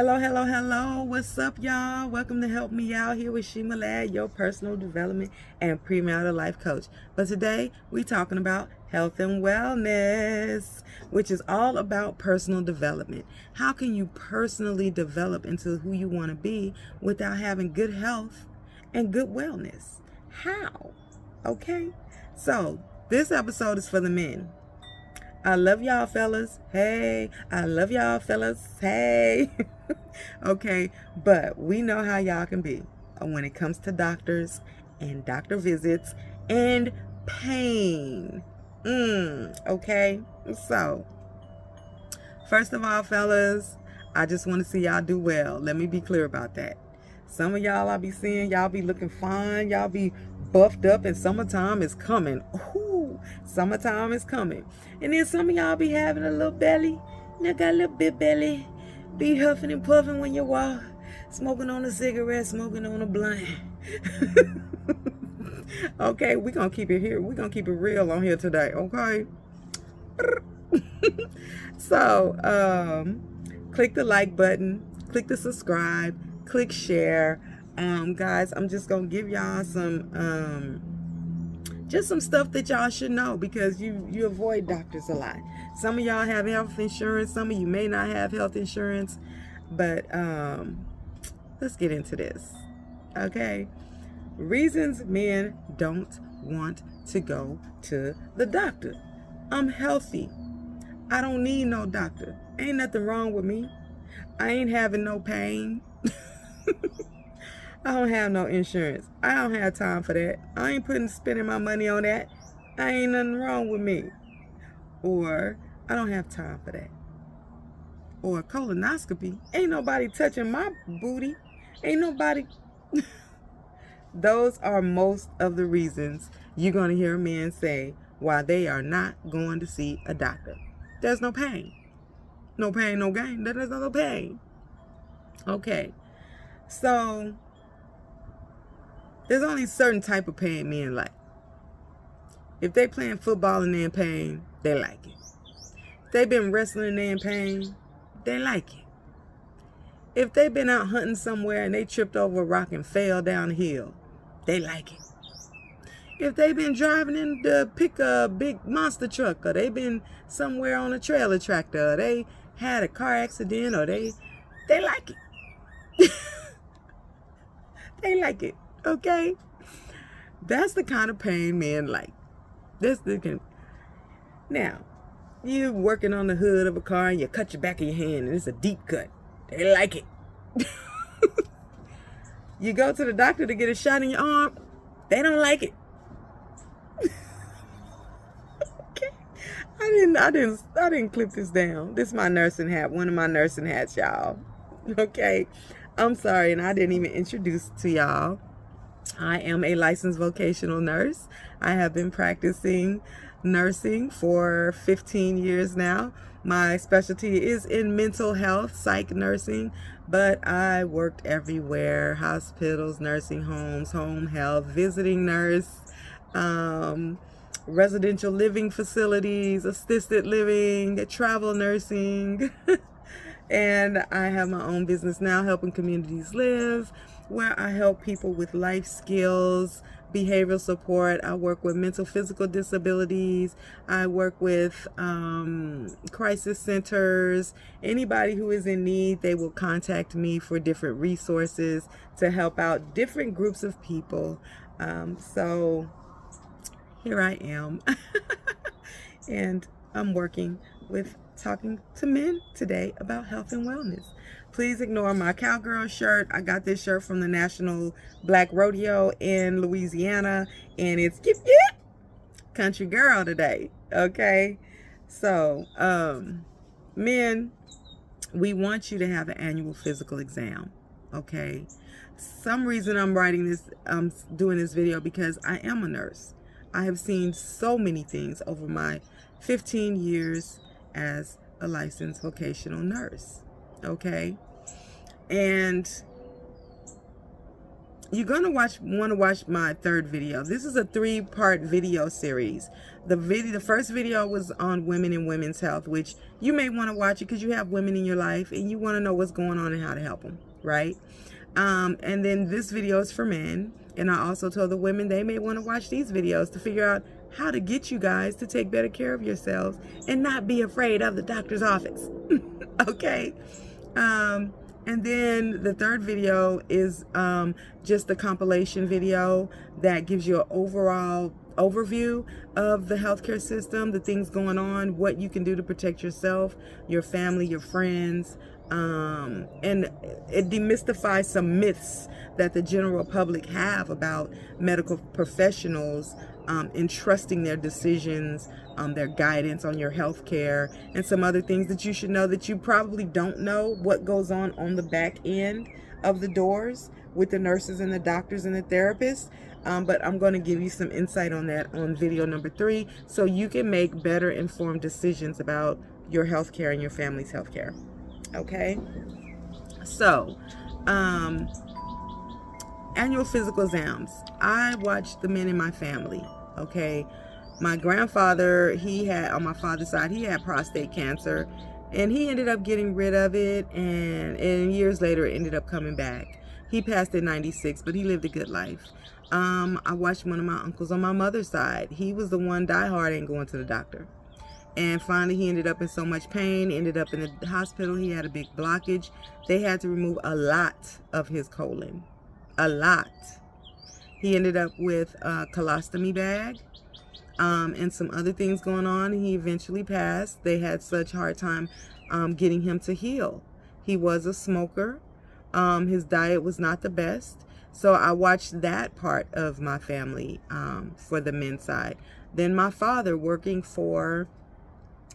Hello. What's up, y'all? Welcome to Help Me Out here with Shema Ladd, your personal development and premarital life coach. But today, we're talking about health and wellness, which is all about personal development. How can you personally develop into who you want to be without having good health and good wellness? How? Okay? So, this episode is for the men. I love y'all, fellas. Hey, I love y'all, fellas. Hey. Okay, but we know how y'all can be when it comes to doctors and doctor visits and pain. Okay, so first of all, fellas, I just want to see y'all do well. Let me be clear about that. Some of y'all I be seeing, y'all be looking fine, y'all be buffed up, and summertime is coming. Ooh, summertime is coming. And then some of y'all be having a little belly, got a little bit belly, be huffing and puffing when you walk, smoking on a cigarette, smoking on a blunt. Okay, we gonna keep it here. We gonna keep it real on here today, okay? So, click the like button, click the subscribe, click share. Guys, I'm just gonna give y'all some just some stuff that y'all should know, because you avoid doctors a lot. Some of y'all have health insurance, some of you may not have health insurance, but let's get into this. Okay, reasons men don't want to go to the doctor. I'm healthy, I don't need no doctor. Ain't nothing wrong with me. I ain't having no pain. I don't have no insurance. I don't have time for that. I ain't spending my money on that. I ain't nothing wrong with me. Or I don't have time for that. Or colonoscopy. Ain't nobody touching my booty. Ain't nobody. Those are most of the reasons you're going to hear men say why they are not going to see a doctor. There's no pain. No pain, no gain. There's no pain. Okay. So there's only certain type of pain men like. If they playing football and they're in pain, they like it. If they been wrestling and they're in pain, they like it. If they been out hunting somewhere and they tripped over a rock and fell down the hill, they like it. If they been driving in to pick a big monster truck, or they been somewhere on a trailer tractor, or they had a car accident, or they like it. They like it, okay? That's the kind of pain men like. Now, you working on the hood of a car and you cut your back of your hand and it's a deep cut. They like it. You go to the doctor to get a shot in your arm. They don't like it. Okay. I didn't clip this down. This is my nursing hat. One of my nursing hats, y'all. Okay. I'm sorry, and I didn't even introduce to y'all. I am a licensed vocational nurse. I have been practicing nursing for 15 years now. My specialty is in mental health, psych nursing, but I worked everywhere: hospitals, nursing homes, home health, visiting nurse, residential living facilities, assisted living, travel nursing. And I have my own business now, helping communities live, where I help people with life skills, behavioral support. I work with mental, physical disabilities. I work with crisis centers. Anybody who is in need, they will contact me for different resources to help out different groups of people. So here I am. And I'm talking to men today about health and wellness. Please ignore my cowgirl shirt. I got this shirt from the National Black Rodeo in Louisiana, and it's country girl today. Okay, so men, we want you to have an annual physical exam. Okay, some reason I'm doing this video because I am a nurse. I have seen so many things over my 15 years as a licensed vocational nurse. Okay, and you're gonna want to watch my third video. This is a 3-part video series. The first video was on women and women's health, which you may want to watch it because you have women in your life and you want to know what's going on and how to help them, right? And then this video is for men, and I also told the women they may want to watch these videos to figure out how to get you guys to take better care of yourselves and not be afraid of the doctor's office. Okay. And then the third video is just a compilation video that gives you an overall overview of the healthcare system, the things going on, what you can do to protect yourself, your family, your friends, and it demystifies some myths that the general public have about medical professionals entrusting their decisions, their guidance on your health care, and some other things that you should know that you probably don't know what goes on the back end of the doors with the nurses and the doctors and the therapists. But I'm going to give you some insight on that on video number 3 so you can make better informed decisions about your health care and your family's health care. Okay? So, annual physical exams. I watched the men in my family. Okay, my grandfather, he had, on my father's side, he had prostate cancer, and he ended up getting rid of it, and years later it ended up coming back. He passed at 96, but he lived a good life. I watched one of my uncles on my mother's side. He was the one diehard ain't going to the doctor. And finally he ended up in so much pain, ended up in the hospital. He had a big blockage. They had to remove a lot of his colon. A lot. He ended up with a colostomy bag and some other things going on. He eventually passed. They had such hard time getting him to heal. He was a smoker. His diet was not the best. So I watched that part of my family for the men's side. Then my father working for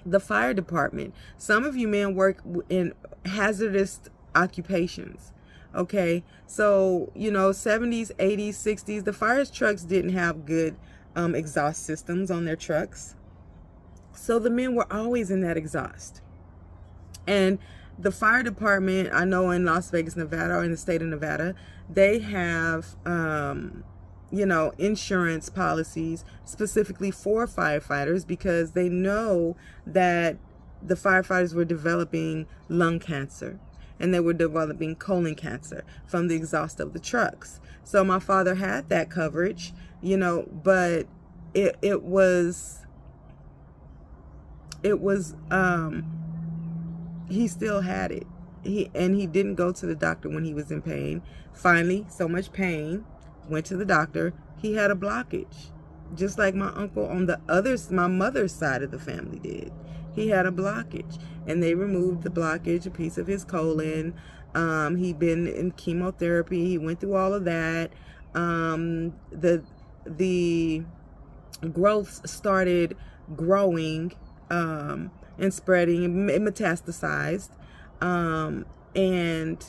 the fire department. Some of you men work in hazardous occupations. Okay, so, you know, 70s, 80s, 60s, the fire trucks didn't have good exhaust systems on their trucks. So the men were always in that exhaust. And the fire department, I know in Las Vegas, Nevada, or in the state of Nevada, they have, you know, insurance policies specifically for firefighters because they know that the firefighters were developing lung cancer. And they were developing colon cancer from the exhaust of the trucks. So my father had that coverage, you know, but it was he still had it. He didn't go to the doctor when he was in pain. Finally, so much pain, went to the doctor. He had a blockage, just like my uncle on my mother's side of the family did. He had a blockage, and they removed the blockage, a piece of his colon. He'd been in chemotherapy. He went through all of that. The growths started growing and spreading. It metastasized, and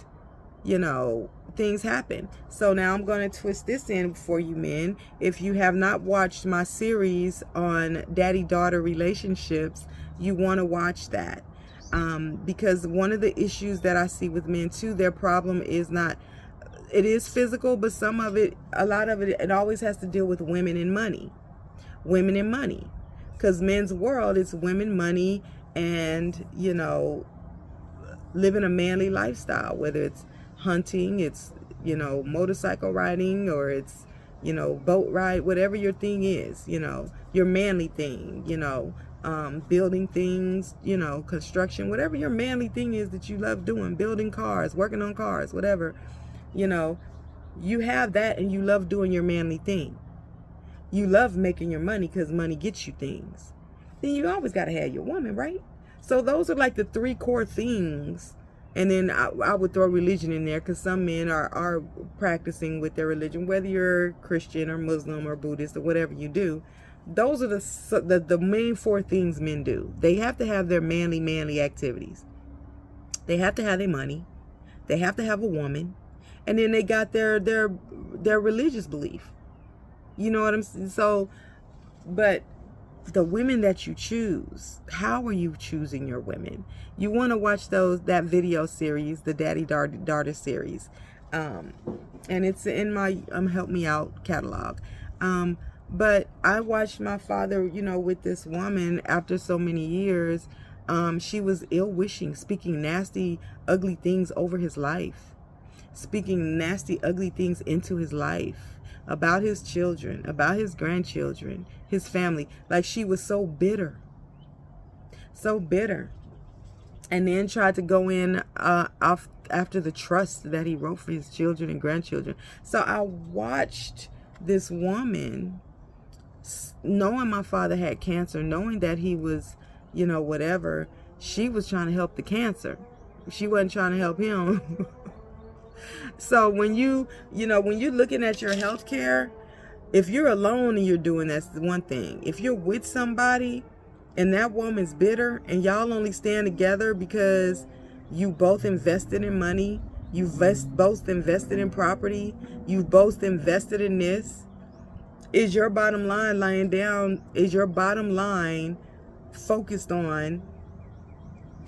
you know, things happen. So now I'm going to twist this in for you men. If you have not watched my series on daddy-daughter relationships, you want to watch that. Because one of the issues that I see with men too, their problem is not, it is physical, but some of it, a lot of it, it always has to deal with women and money. Women and money. Because men's world is women, money, and, you know, living a manly lifestyle, whether it's hunting, it's, you know, motorcycle riding, or it's, you know, boat ride, whatever your thing is, you know, your manly thing, you know, building things, you know, construction, whatever your manly thing is that you love doing, building cars, working on cars, whatever, you know, you have that and you love doing your manly thing. You love making your money because money gets you things. Then you always got to have your woman, right? So those are like the 3 core things. And then I would throw religion in there because some men are practicing with their religion, whether you're Christian or Muslim or Buddhist or whatever you do. Those are the main 4 things men do. They have to have their manly activities. They have to have their money. They have to have a woman. And then they got their religious belief. You know what I'm saying? So, but the women that you choose, how are you choosing your women? You want to watch that video series, the Daddy Daughter series. And it's in my Help Me Out catalog. But I watched my father, with this woman after so many years. She was ill-wishing, speaking nasty, ugly things over his life, speaking nasty, ugly things into his life, about his children, about his grandchildren, his family. Like, she was so bitter. So bitter. And then tried to go in after the trust that he wrote for his children and grandchildren. So I watched this woman, knowing my father had cancer, knowing that he was, whatever, she was trying to help the cancer. She wasn't trying to help him. So when you're looking at your health care, if you're alone and you're doing, that's the one thing. If you're with somebody and that woman's bitter and y'all only stand together because you both invested in money, you've both invested in property, you've both invested in this, is your bottom line focused on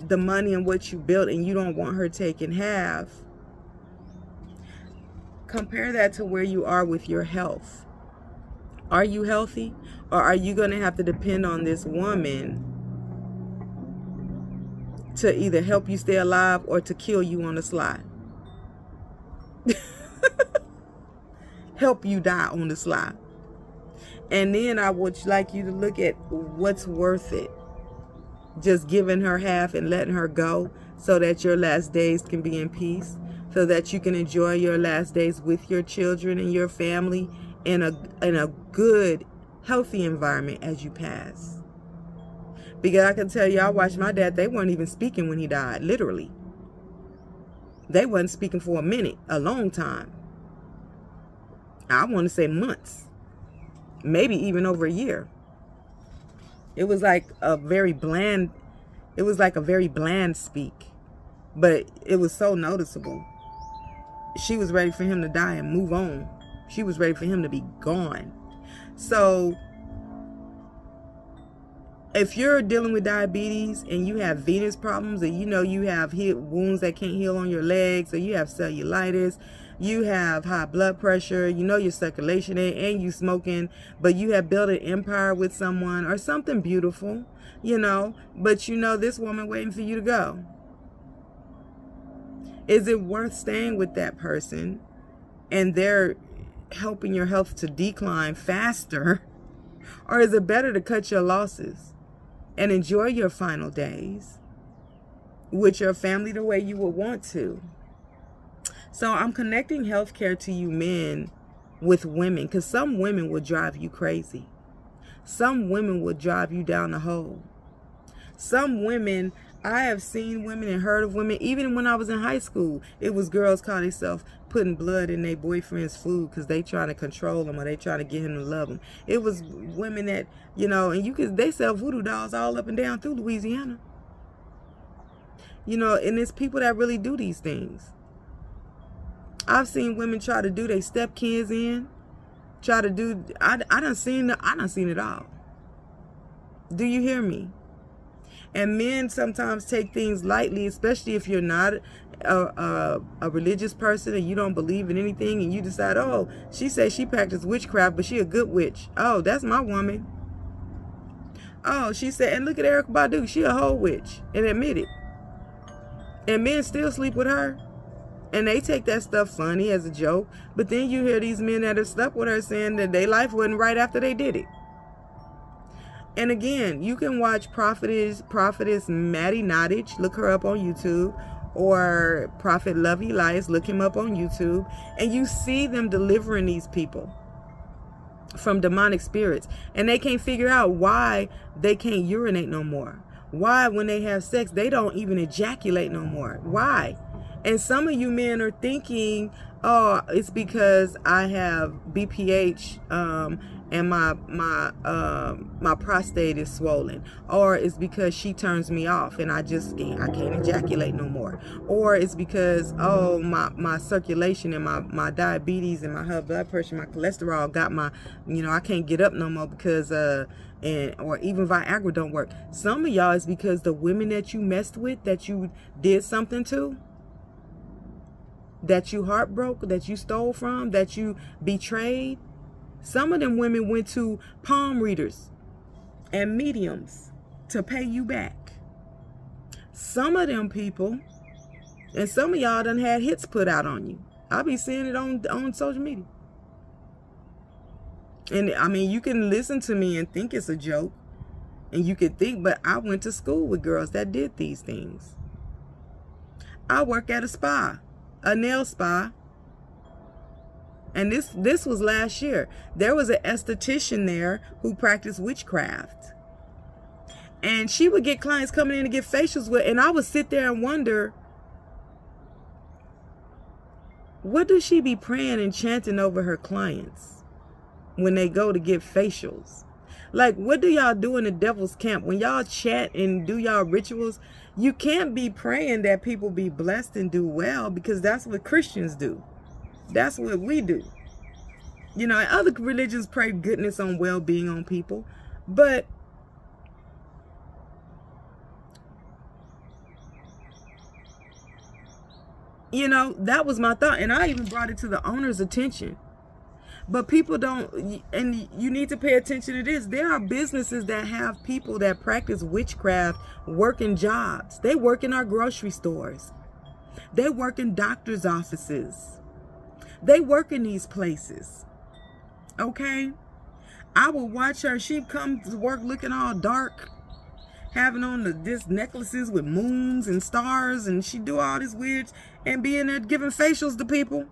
the money and what you built, and you don't want her taking half? Compare that to where you are with your health. Are you healthy? Or are you going to have to depend on this woman to either help you stay alive or to kill you on the sly? Help you die on the sly. And then I would like you to look at what's worth it. Just giving her half and letting her go so that your last days can be in peace, so that you can enjoy your last days with your children and your family in a good, healthy environment as you pass. Because I can tell you, I watched my dad, they weren't even speaking when he died, literally. They wasn't speaking for a minute, a long time. I want to say months, maybe even over a year. It was like a very bland speak, but it was so noticeable. She was ready for him to die and move on. She was ready for him to be gone. So if you're dealing with diabetes and you have venous problems, and you have wounds that can't heal on your legs, or you have cellulitis, you have high blood pressure, your circulation and you smoking, but you have built an empire with someone or something beautiful, but this woman waiting for you to go. Is it worth staying with that person and they're helping your health to decline faster? Or is it better to cut your losses and enjoy your final days with your family the way you would want to? So I'm connecting healthcare to you men with women, because some women will drive you crazy. Some women will drive you down the hole. Some women, I have seen women and heard of women, even when I was in high school, it was girls call themselves putting blood in their boyfriend's food because they trying to control them or they trying to get him to love them. It was women that, and they sell voodoo dolls all up and down through Louisiana. And it's people that really do these things. I've seen women try to do their stepkids in, I done seen it all. Do you hear me? And men sometimes take things lightly, especially if you're not a religious person and you don't believe in anything, and you decide, oh, she says she practiced witchcraft, but she a good witch. Oh, that's my woman. Oh, she said, and look at Erykah Badu, she a whole witch, and admit it. And men still sleep with her. And they take that stuff funny as a joke. But then you hear these men that have slept with her saying that their life wasn't right after they did it. And again, you can watch Prophetess Maddie Nottage, look her up on YouTube, or Prophet Love Elias, look him up on YouTube, and you see them delivering these people from demonic spirits. And they can't figure out why they can't urinate no more. Why, when they have sex, they don't even ejaculate no more. Why? And some of you men are thinking, oh, it's because I have BPH and my prostate is swollen, or it's because she turns me off and I can't ejaculate no more, or it's because, oh, my circulation and my diabetes and my high blood pressure, my cholesterol got I can't get up no more because or even Viagra don't work. Some of y'all is because the women that you messed with, that you did something to, that you heartbroken, that you stole from, that you betrayed. Some of them women went to palm readers and mediums to pay you back. Some of them people, and some of y'all done had hits put out on you. I be seeing it on social media. And I mean, you can listen to me and think it's a joke. And you could think, but I went to school with girls that did these things. I work at a spa, a nail spa. And this was last year. There was an esthetician there who practiced witchcraft. And she would get clients coming in to get facials with, and I would sit there and wonder, what does she be praying and chanting over her clients when they go to get facials? Like, what do y'all do in the devil's camp? When y'all chant and do y'all rituals, you can't be praying that people be blessed and do well, because that's what Christians do. That's what we do. You know, and other religions pray goodness on well-being on people. But you know, that was my thought. And I even brought it to the owner's attention. But people don't, and you need to pay attention to this. There are businesses that have people that practice witchcraft working jobs. They work in our grocery stores. They work in doctor's offices. They work in these places. Okay? I will watch her. She comes to work looking all dark, having on this necklaces with moons and stars, and she do all this weird, and being there giving facials to people.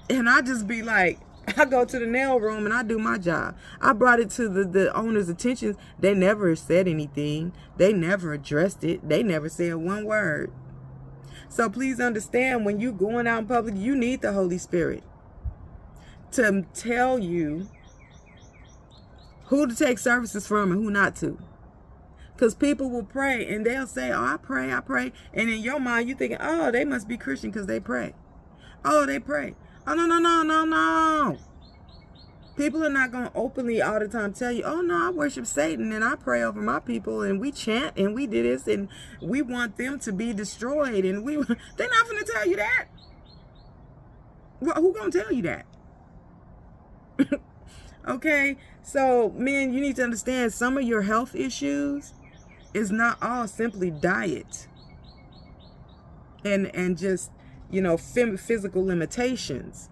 And I just be like, I go to the nail room and I do my job. I brought it to the owner's attention. They never said anything. They never addressed it. They never said one word. So please understand, when you going out in public, you need the Holy Spirit to tell you who to take services from and who not to. Because people will pray and they'll say, oh, I pray. And in your mind, you're thinking, oh, they must be Christian because they pray. Oh, they pray. Oh, no. People are not going to openly all the time tell you, oh, no, I worship Satan and I pray over my people and we chant and we do this and we want them to be destroyed. And they're not going to tell you that. Well, who going to tell you that? Okay, so men, you need to understand, some of your health issues is not all simply diet and just, you know, physical limitations.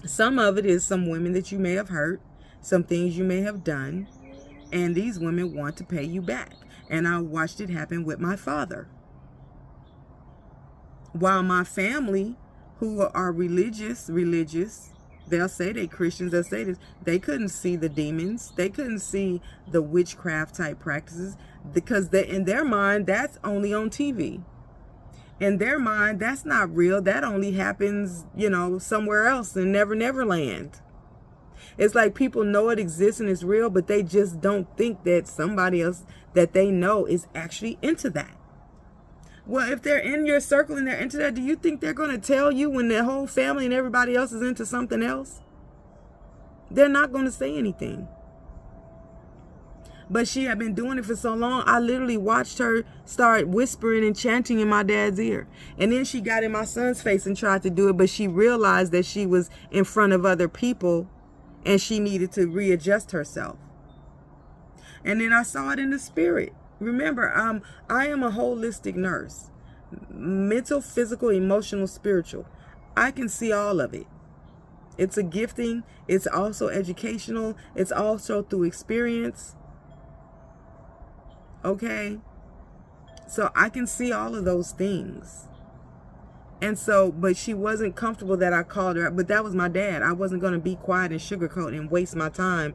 Some of it is some women that you may have hurt, some things you may have done, and these women want to pay you back. And I watched it happen with my father. While my family, who are religious, they'll say they Christians, they'll say this, they couldn't see the demons, they couldn't see the witchcraft type practices, because in their mind, that's only on TV. In their mind, that's not real. That only happens, you know, somewhere else in Never Land. It's like people know it exists and it's real, but they just don't think that somebody else that they know is actually into that. Well, if they're in your circle and they're into that, do you think they're going to tell you when their whole family and everybody else is into something else? They're not going to say anything. But she had been doing it for so long, I literally watched her start whispering and chanting in my dad's ear. And then she got in my son's face and tried to do it, but she realized that she was in front of other people and she needed to readjust herself. And then I saw it in the spirit. Remember, I am a holistic nurse. Mental, physical, emotional, spiritual. I can see all of it. It's a gifting. It's also educational. It's also through experience. Okay, so I can see all of those things. And so, but she wasn't comfortable that I called her, but that was my dad. I wasn't going to be quiet and sugarcoat and waste my time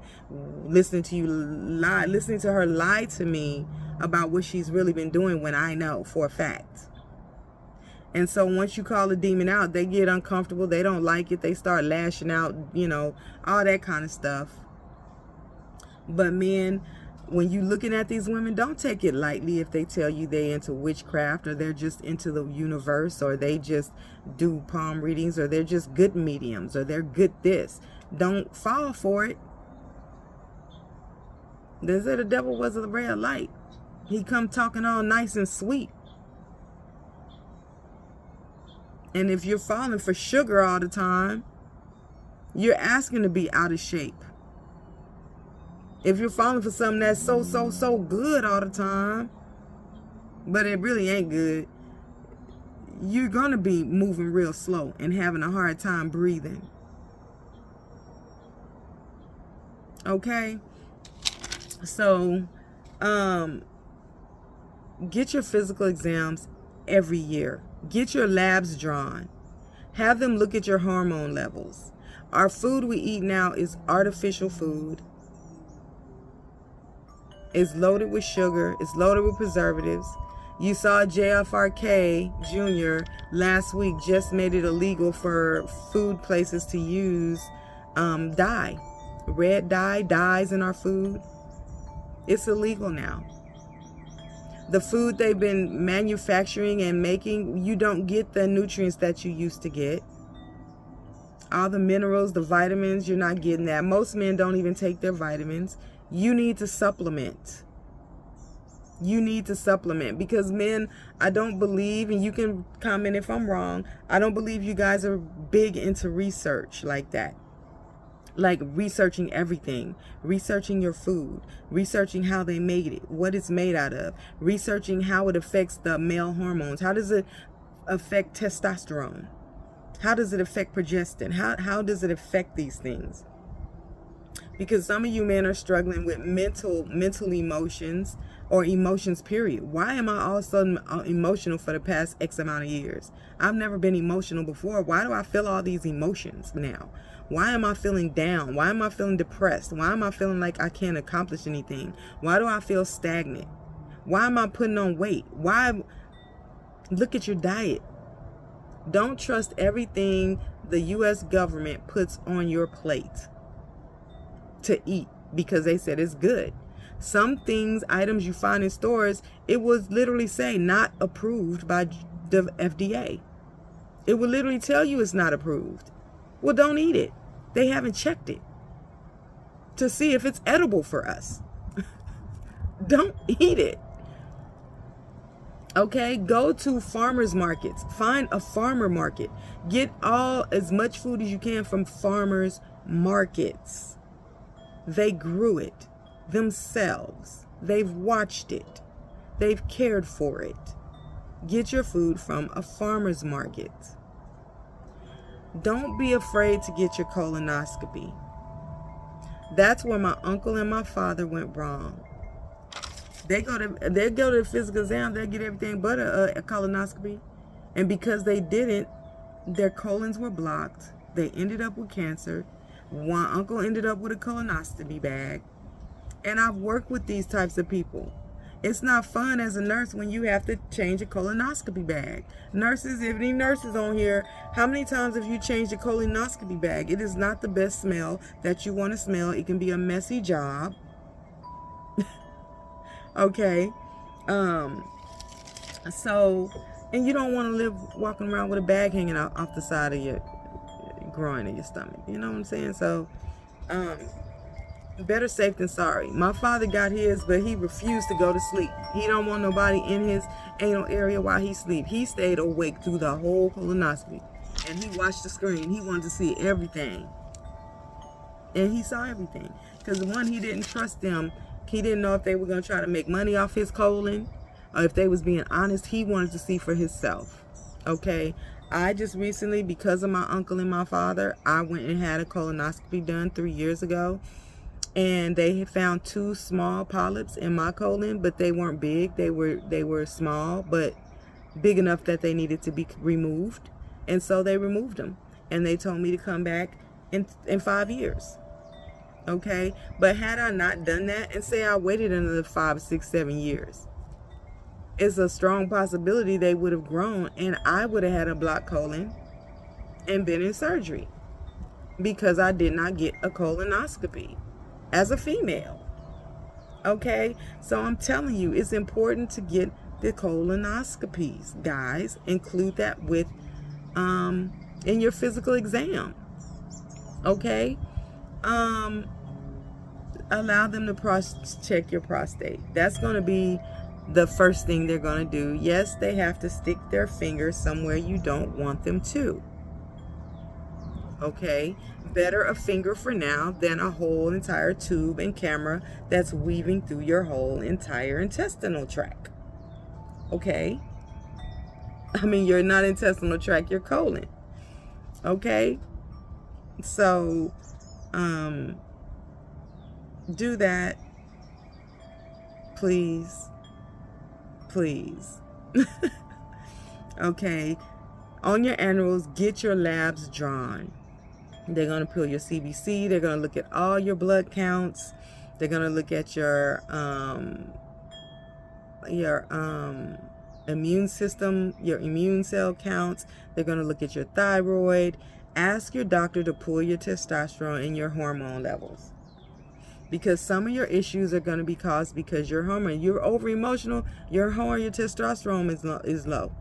listening to you lie, listening to her lie to me about what she's really been doing when I know for a fact. And so once you call a demon out, they get uncomfortable. They don't like it. They start lashing out, you know, all that kind of stuff. But men, when you looking at these women, don't take it lightly if they tell you they into witchcraft, or they're just into the universe, or they just do palm readings, or they're just good mediums, or they're good this. Don't fall for it. They said the devil was a ray of light. He come talking all nice and sweet. And if you're falling for sugar all the time, you're asking to be out of shape. If you're falling for something that's so good all the time, but it really ain't good, you're going to be moving real slow and having a hard time breathing. Okay? So, get your physical exams every year. Get your labs drawn. Have them look at your hormone levels. Our food we eat now is artificial food. It's loaded with sugar. It's loaded with preservatives. You saw JFRK Jr. last week just made it illegal for food places to use dye. Red dye, dyes in our food. It's illegal now. The food they've been manufacturing and making, you don't get the nutrients that you used to get. All the minerals, the vitamins, you're not getting that. Most men don't even take their vitamins. You need to supplement. You need to supplement, because men, I don't believe, and you can comment if I'm wrong, I don't believe you guys are big into research like that. Like researching everything, researching your food, researching how they made it, what it's made out of, researching how it affects the male hormones. How does it affect testosterone? How does it affect progestin? How does it affect these things? Because some of you men are struggling with mental emotions, or emotions period. Why am I all of a sudden emotional for the past X amount of years? I've never been emotional before. Why do I feel all these emotions now? Why am I feeling down? Why am I feeling depressed? Why am I feeling like I can't accomplish anything? Why do I feel stagnant? Why am I putting on weight? Why? Look at your diet. Don't trust everything the U.S. government puts on your plate to eat because they said it's good. Some things, items you find in stores, it would literally say not approved by the FDA. It would literally tell you it's not approved. Well, don't eat it. They haven't checked it to see if it's edible for us. Don't eat it. Okay, go to farmers markets. Find a farmer market. Get as much food as you can from farmers markets. They grew it themselves. They've watched it. They've cared for it. Get your food from a farmer's market. Don't be afraid to get your colonoscopy. That's where my uncle and my father went wrong. They go to the physical exam, they'll get everything but a colonoscopy. And because they didn't, their colons were blocked. They ended up with cancer. One uncle ended up with a colonoscopy bag. And I've worked with these types of people. It's not fun as a nurse when you have to change a colonoscopy bag. Nurses, if any nurses on here, how many times have you changed a colonoscopy bag? It is not the best smell that you want to smell. It can be a messy job. Okay. So, and you don't want to live walking around with a bag hanging out off the side of your groin and your stomach. You know what I'm saying? So, better safe than sorry. My father got his, but he refused to go to sleep. He don't want nobody in his anal area while he sleep. He stayed awake through the whole colonoscopy, and he watched the screen. He wanted to see everything, and he saw everything. Because one, he didn't trust them. He didn't know if they were going to try to make money off his colon, or if they was being honest. He wanted to see for himself. Okay. I just recently, because of my uncle and my father, I went and had a colonoscopy done 3 years ago. And they had found 2 small polyps in my colon, but they weren't big. They were small, but big enough that they needed to be removed. And so they removed them. And they told me to come back in 5 years. Okay? But had I not done that, and say I waited another 5, 6, 7 years, it's a strong possibility they would have grown, and I would have had a blocked colon and been in surgery because I did not get a colonoscopy as a female. Okay, so I'm telling you, it's important to get the colonoscopies, guys. Include that with in your physical exam. Okay, allow them to check your prostate. That's going to be the first thing they're going to do, yes, they have to stick their finger somewhere you don't want them to. Okay, better a finger for now than a whole entire tube and camera that's weaving through your whole entire intestinal tract. Okay, I mean, you're not intestinal tract, your colon. Okay, so do that, please. Okay, on your annuals, get your labs drawn. They're going to pull your CBC. They're going to look at all your blood counts. They're going to look at your immune system, your immune cell counts. They're going to look at your thyroid. Ask your doctor to pull your testosterone and your hormone levels, because some of your issues are going to be caused because you're over emotional, your testosterone is low,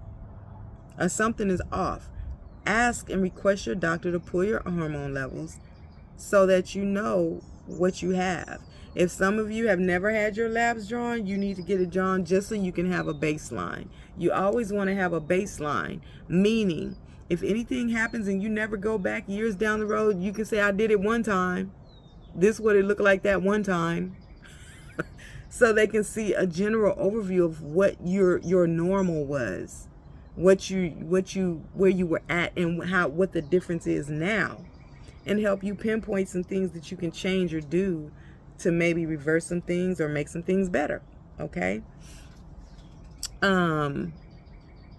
or something is off. Ask and request your doctor to pull your hormone levels so that you know what you have. If some of you have never had your labs drawn, you need to get it drawn just so you can have a baseline. You always want to have a baseline, meaning if anything happens and you never go back years down the road, you can say, I did it one time. This is what it looked like that one time. So they can see a general overview of what your normal was. Where you were at and what the difference is now, and help you pinpoint some things that you can change or do to maybe reverse some things or make some things better. Okay.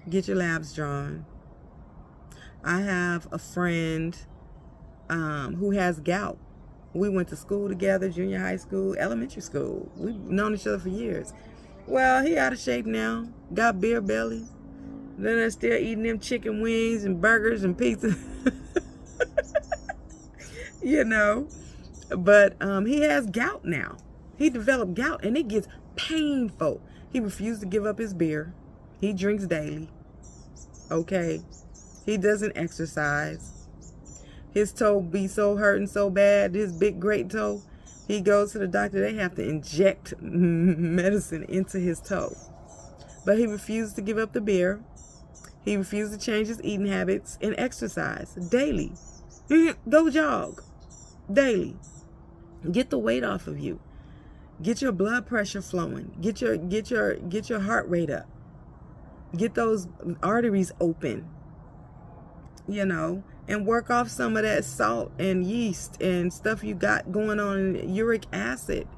Get your labs drawn. I have a friend who has gout. We went to school together, junior high school, elementary school. We've known each other for years. Well, he out of shape now, got beer belly. Then they're still eating them chicken wings and burgers and pizza. But he has gout now. He developed gout and it gets painful. He refused to give up his beer. He drinks daily. Okay. He doesn't exercise. His toe be so hurting so bad, his big great toe. He goes to the doctor. They have to inject medicine into his toe. But he refused to give up the beer. He refused to change his eating habits and exercise daily. Go jog daily. Get the weight off of you. Get your blood pressure flowing. Get your heart rate up. Get those arteries open. And work off some of that salt and yeast and stuff you got going on in uric acid.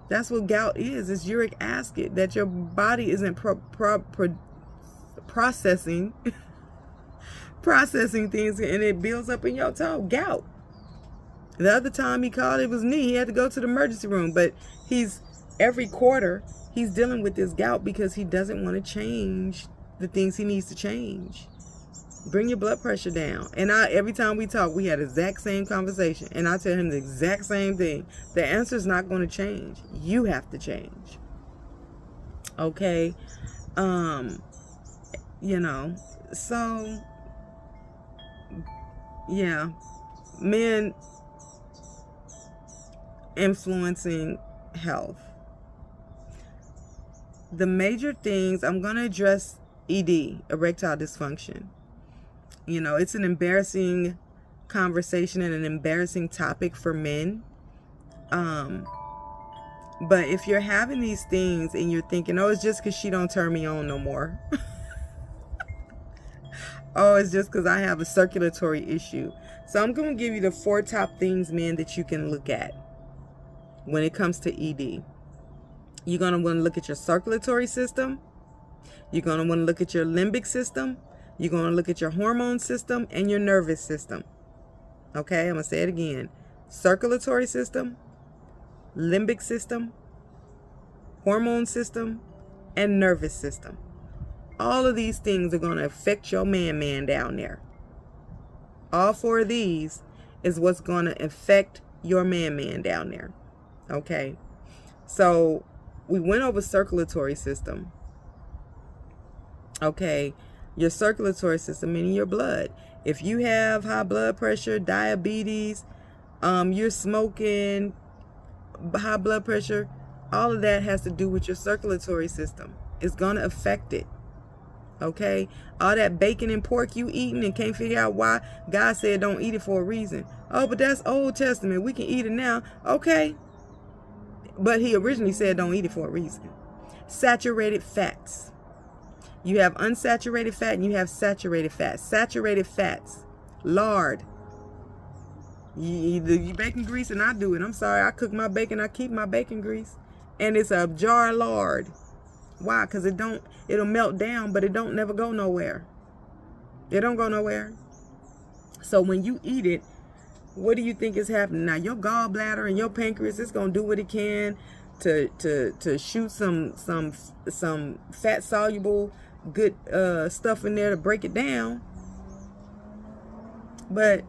That's what gout is. It's uric acid that your body isn't processing things, and it builds up in your toe. Gout. The other time he called, it was knee. He had to go to the emergency room, but every quarter he's dealing with this gout because he doesn't want to change the things he needs to change. Bring your blood pressure down. And every time we talk, we had the exact same conversation, and I tell him the exact same thing. The answer is not going to change. You have to change. Okay. So yeah, men influencing health. The major things, I'm going to address ED, erectile dysfunction. It's an embarrassing conversation and an embarrassing topic for men. But if you're having these things and you're thinking, oh, it's just because she don't turn me on no more. Oh, it's just because I have a circulatory issue. So I'm going to give you the 4 top things, men, that you can look at when it comes to ED. You're going to want to look at your circulatory system. You're going to want to look at your limbic system. You're going to look at your hormone system and your nervous system. Okay, I'm going to say it again. Circulatory system, limbic system, hormone system, and nervous system. All of these things are going to affect your man down there. All 4 of these is what's going to affect your man down there. Okay, so we went over circulatory system. Okay, your circulatory system, meaning your blood. If you have high blood pressure, diabetes, you're smoking, high blood pressure, all of that has to do with your circulatory system. It's going to affect it. Okay? All that bacon and pork you eating and can't figure out why, God said don't eat it for a reason. Oh, but that's Old Testament. We can eat it now. Okay. But he originally said don't eat it for a reason. Saturated fats. You have unsaturated fat and you have saturated fats. Saturated fats. Lard. You bacon grease, and I do it. I'm sorry. I cook my bacon. I keep my bacon grease. And it's a jar of lard. Why? Because it'll melt down, but it don't never go nowhere. It don't go nowhere. So when you eat it, what do you think is happening? Now your gallbladder and your pancreas is gonna do what it can to shoot some fat soluble good stuff in there to break it down. But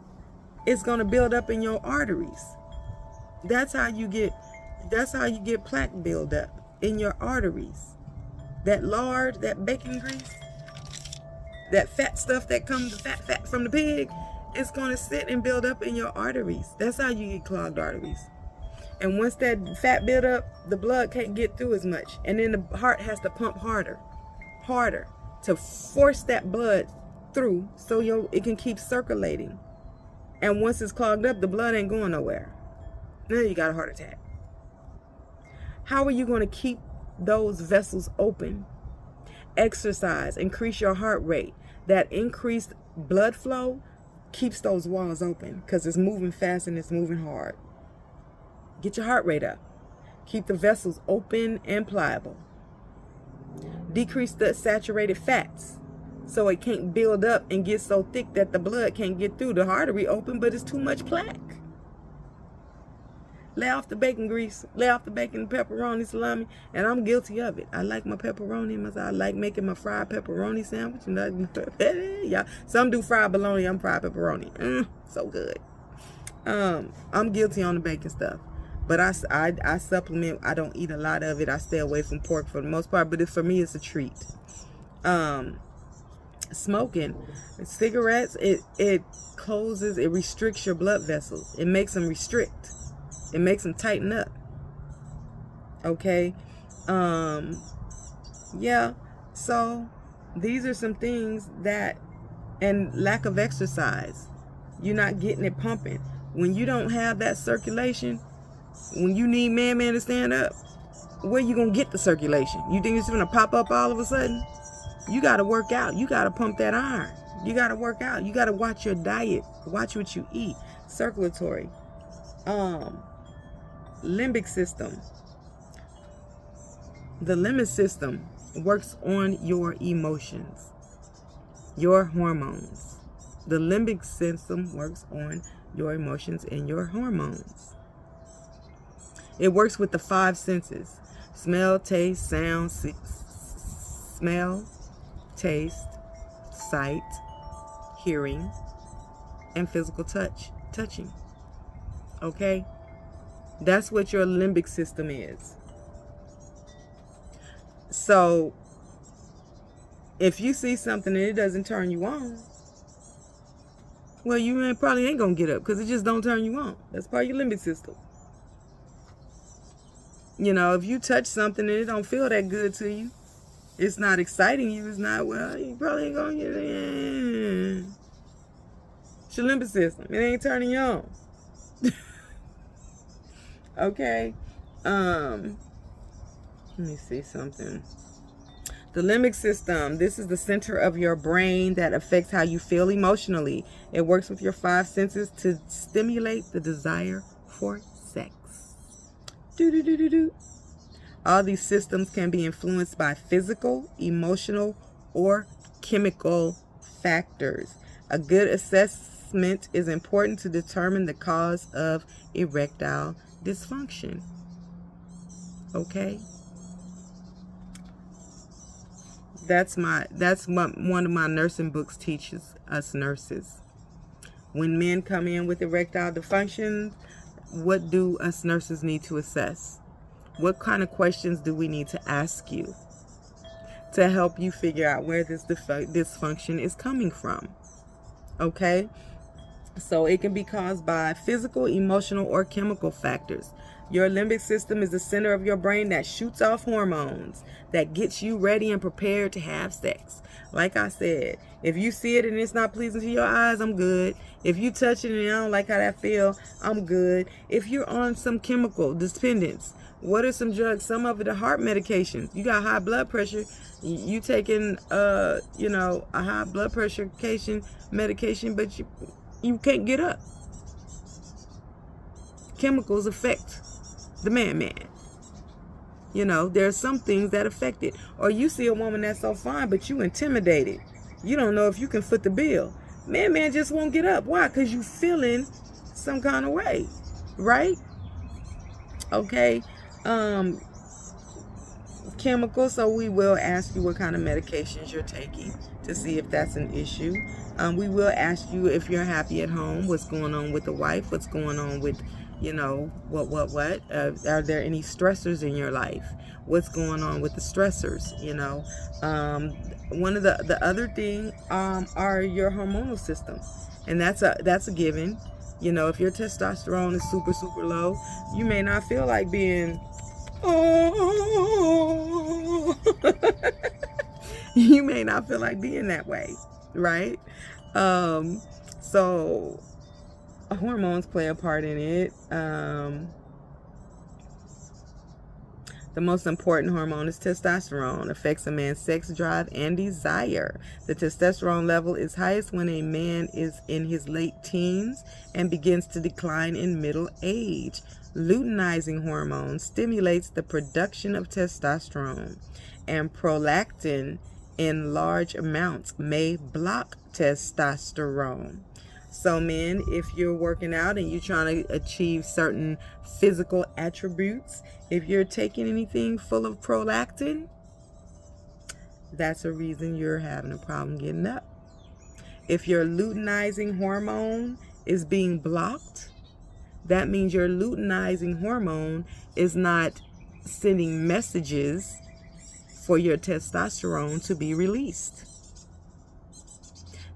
it's gonna build up in your arteries. That's how you get plaque buildup in your arteries. That lard, that bacon grease, that fat stuff that comes, fat from the pig, it's going to sit and build up in your arteries. That's how you get clogged arteries. And once that fat build up, the blood can't get through as much. And then the heart has to pump harder to force that blood through so it can keep circulating. And once it's clogged up, the blood ain't going nowhere. Now you got a heart attack. How are you going to keep those vessels open? Exercise, increase your heart rate. That increased blood flow keeps those walls open because it's moving fast and it's moving hard. Get your heart rate up. Keep the vessels open and pliable. Decrease the saturated fats so it can't build up and get so thick that the blood can't get through. The artery open, but it's too much plaque. Lay off the bacon grease. Lay off the bacon, pepperoni, salami. And I'm guilty of it. I like my pepperoni. I like making my fried pepperoni sandwich. Yeah. Some do fried bologna. I'm fried pepperoni. So good. I'm guilty on the bacon stuff. But I supplement. I don't eat a lot of it. I stay away from pork for the most part. But for me, it's a treat. Smoking. Cigarettes, it closes, it restricts your blood vessels. It makes them restrict. It makes them tighten up. Okay. Yeah. So these are some things and lack of exercise. You're not getting it pumping. When you don't have that circulation, when you need man to stand up, where you going to get the circulation? You think it's going to pop up all of a sudden? You got to work out. You got to pump that iron. You got to work out. You got to watch your diet. Watch what you eat. Circulatory. Limbic system. The limbic system works on your emotions, your hormones. The limbic system works on your emotions and your hormones. It works with the 5 senses: smell, taste, sound, smell, taste, sight, hearing, and physical touching. Okay? That's what your limbic system is. So, if you see something and it doesn't turn you on, well, you probably ain't going to get up because it just don't turn you on. That's part of your limbic system. You know, if you touch something and it don't feel that good to you, it's not exciting you, it's not, well, you probably ain't going to get it. It's your limbic system. It ain't turning you on. Okay. Let me see something. The limbic system. This is the center of your brain that affects how you feel emotionally. It works with your 5 senses to stimulate the desire for sex. All these systems can be influenced by physical, emotional, or chemical factors. A good assessment is important to determine the cause of erectile dysfunction. Okay? That's what one of my nursing books teaches us nurses. When men come in with erectile dysfunction, what do us nurses need to assess? What kind of questions do we need to ask you to help you figure out where this dysfunction is coming from? Okay? So it can be caused by physical, emotional, or chemical factors. Your limbic system is the center of your brain that shoots off hormones that gets you ready and prepared to have sex. Like I said, if you see it and it's not pleasing to your eyes, I'm good. If you touch it and I don't like how that feel, I'm good. If you're on some chemical dependence, what are some drugs? Some of it are heart medications. You got high blood pressure. You taking a high blood pressure medication, but you can't get up. Chemicals affect the man. There's some things that affect it. Or you see a woman that's so fine, but you intimidated. You don't know if you can foot the bill. Man just won't get up. Why? Because you feeling some kind of way, right? Okay. Chemicals. So we will ask you what kind of medications you're taking to see if that's an issue. We will ask you if you're happy at home, what's going on with the wife, what's going on with, what? Are there any stressors in your life? What's going on with the stressors? One of the other thing are your hormonal system, and that's a given. If your testosterone is super, super low, you may not feel like being, you may not feel like being that way, right? So hormones play a part in it. The most important hormone is testosterone. Affects a man's sex drive and desire. The testosterone level is highest when a man is in his late teens and begins to decline in middle age. Luteinizing hormone stimulates the production of testosterone, and prolactin in large amounts may block testosterone. So men, if you're working out and you're trying to achieve certain physical attributes, if you're taking anything full of prolactin, that's a reason you're having a problem getting up. If your luteinizing hormone is being blocked, that means your luteinizing hormone is not sending messages for your testosterone to be released.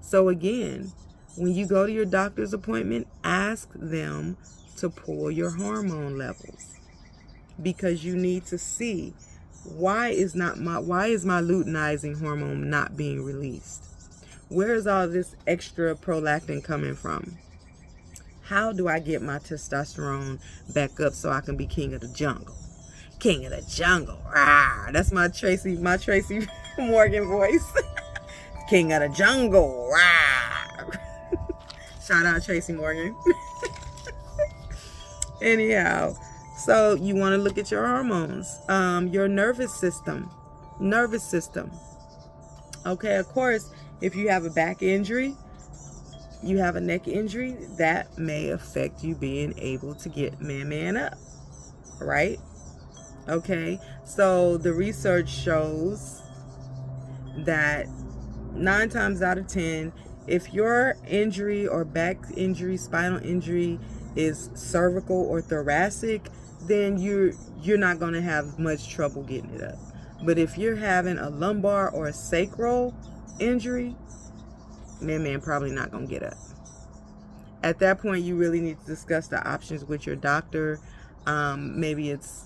So again, when you go to your doctor's appointment, ask them to pull your hormone levels, because you need to see why is my luteinizing hormone not being released? Where is all this extra prolactin coming from? How do I get my testosterone back up so I can be king of the jungle? King of the jungle. Rah! That's my Tracy Morgan voice. King of the jungle. Rah! Shout out Tracy Morgan. Anyhow, so you want to look at your hormones, your nervous system. Okay, of course, if you have a back injury, you have a neck injury, that may affect you being able to get man up, right? Okay, so the research shows that 9 times out of 10, if your injury or back injury, spinal injury is cervical or thoracic, then you're not going to have much trouble getting it up. But if you're having a lumbar or a sacral injury, man probably not going to get up. At that point, you really need to discuss the options with your doctor. Maybe it's,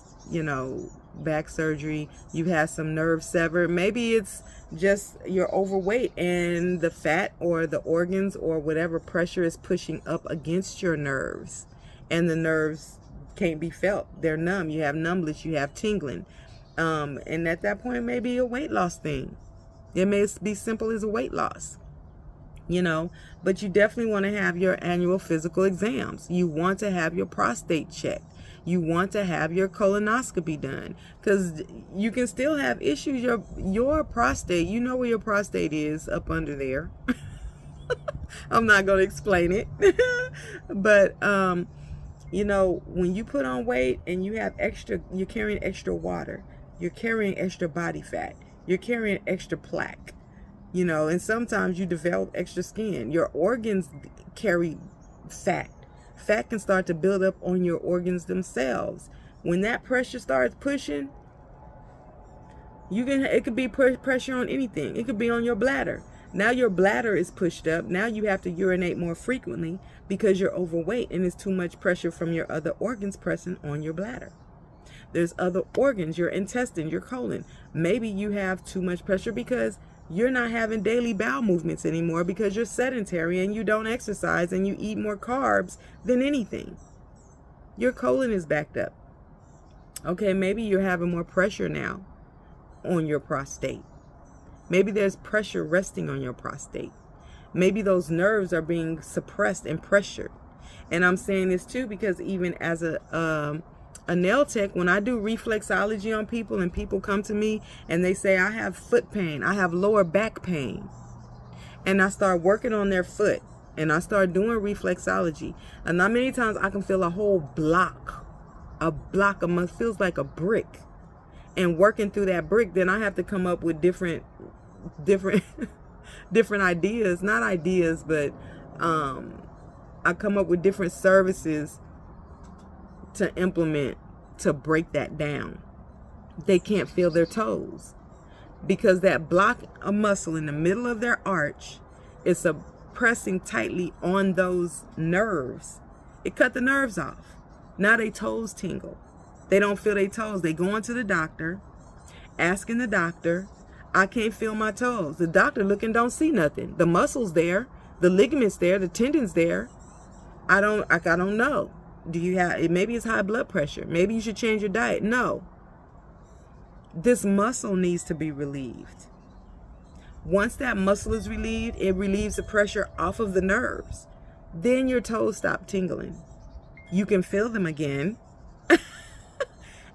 back surgery. You've had some nerve severed. Maybe it's just you're overweight and the fat or the organs or whatever pressure is pushing up against your nerves, and the nerves can't be felt. They're numb. You have numbness. You have tingling. And at that point, maybe a weight loss thing. It may be simple as a weight loss. But you definitely want to have your annual physical exams. You want to have your prostate checked. You want to have your colonoscopy done, because you can still have issues. Your prostate, where your prostate is, up under there. I'm not going to explain it. But, when you put on weight and you're carrying extra water, you're carrying extra body fat, you're carrying extra plaque, and sometimes you develop extra skin. Your organs carry fat. Fat can start to build up on your organs themselves. When that pressure starts pushing, it could be pressure on anything. It could be on your bladder. Now your bladder is pushed up. Now you have to urinate more frequently because you're overweight and it's too much pressure from your other organs pressing on your bladder. There's other organs, your intestine, your colon. Maybe you have too much pressure because you're not having daily bowel movements anymore because you're sedentary and you don't exercise and you eat more carbs than anything. Your colon is backed up. Okay, maybe you're having more pressure now on your prostate. Maybe there's pressure resting on your prostate. Maybe those nerves are being suppressed and pressured. And I'm saying this too because even as a nail tech, when I do reflexology on people and people come to me and they say, I have foot pain, I have lower back pain, and I start working on their foot and I start doing reflexology, and not many times I can feel a whole block of feels like a brick, and working through that brick, then I have to come up with different ideas, not ideas, but I come up with different services to implement to break that down. They can't feel their toes because that block of muscle in the middle of their arch is pressing tightly on those nerves. It cut the nerves off. Now their toes tingle. They don't feel their toes. They go into the doctor, asking the doctor, I can't feel my toes. The doctor looking, don't see nothing. The muscle's there, the ligaments there, the tendons there. I don't know. Do you have, maybe it's high blood pressure. Maybe you should change your diet. No. This muscle needs to be relieved. Once that muscle is relieved, it relieves the pressure off of the nerves. Then your toes stop tingling. You can feel them again.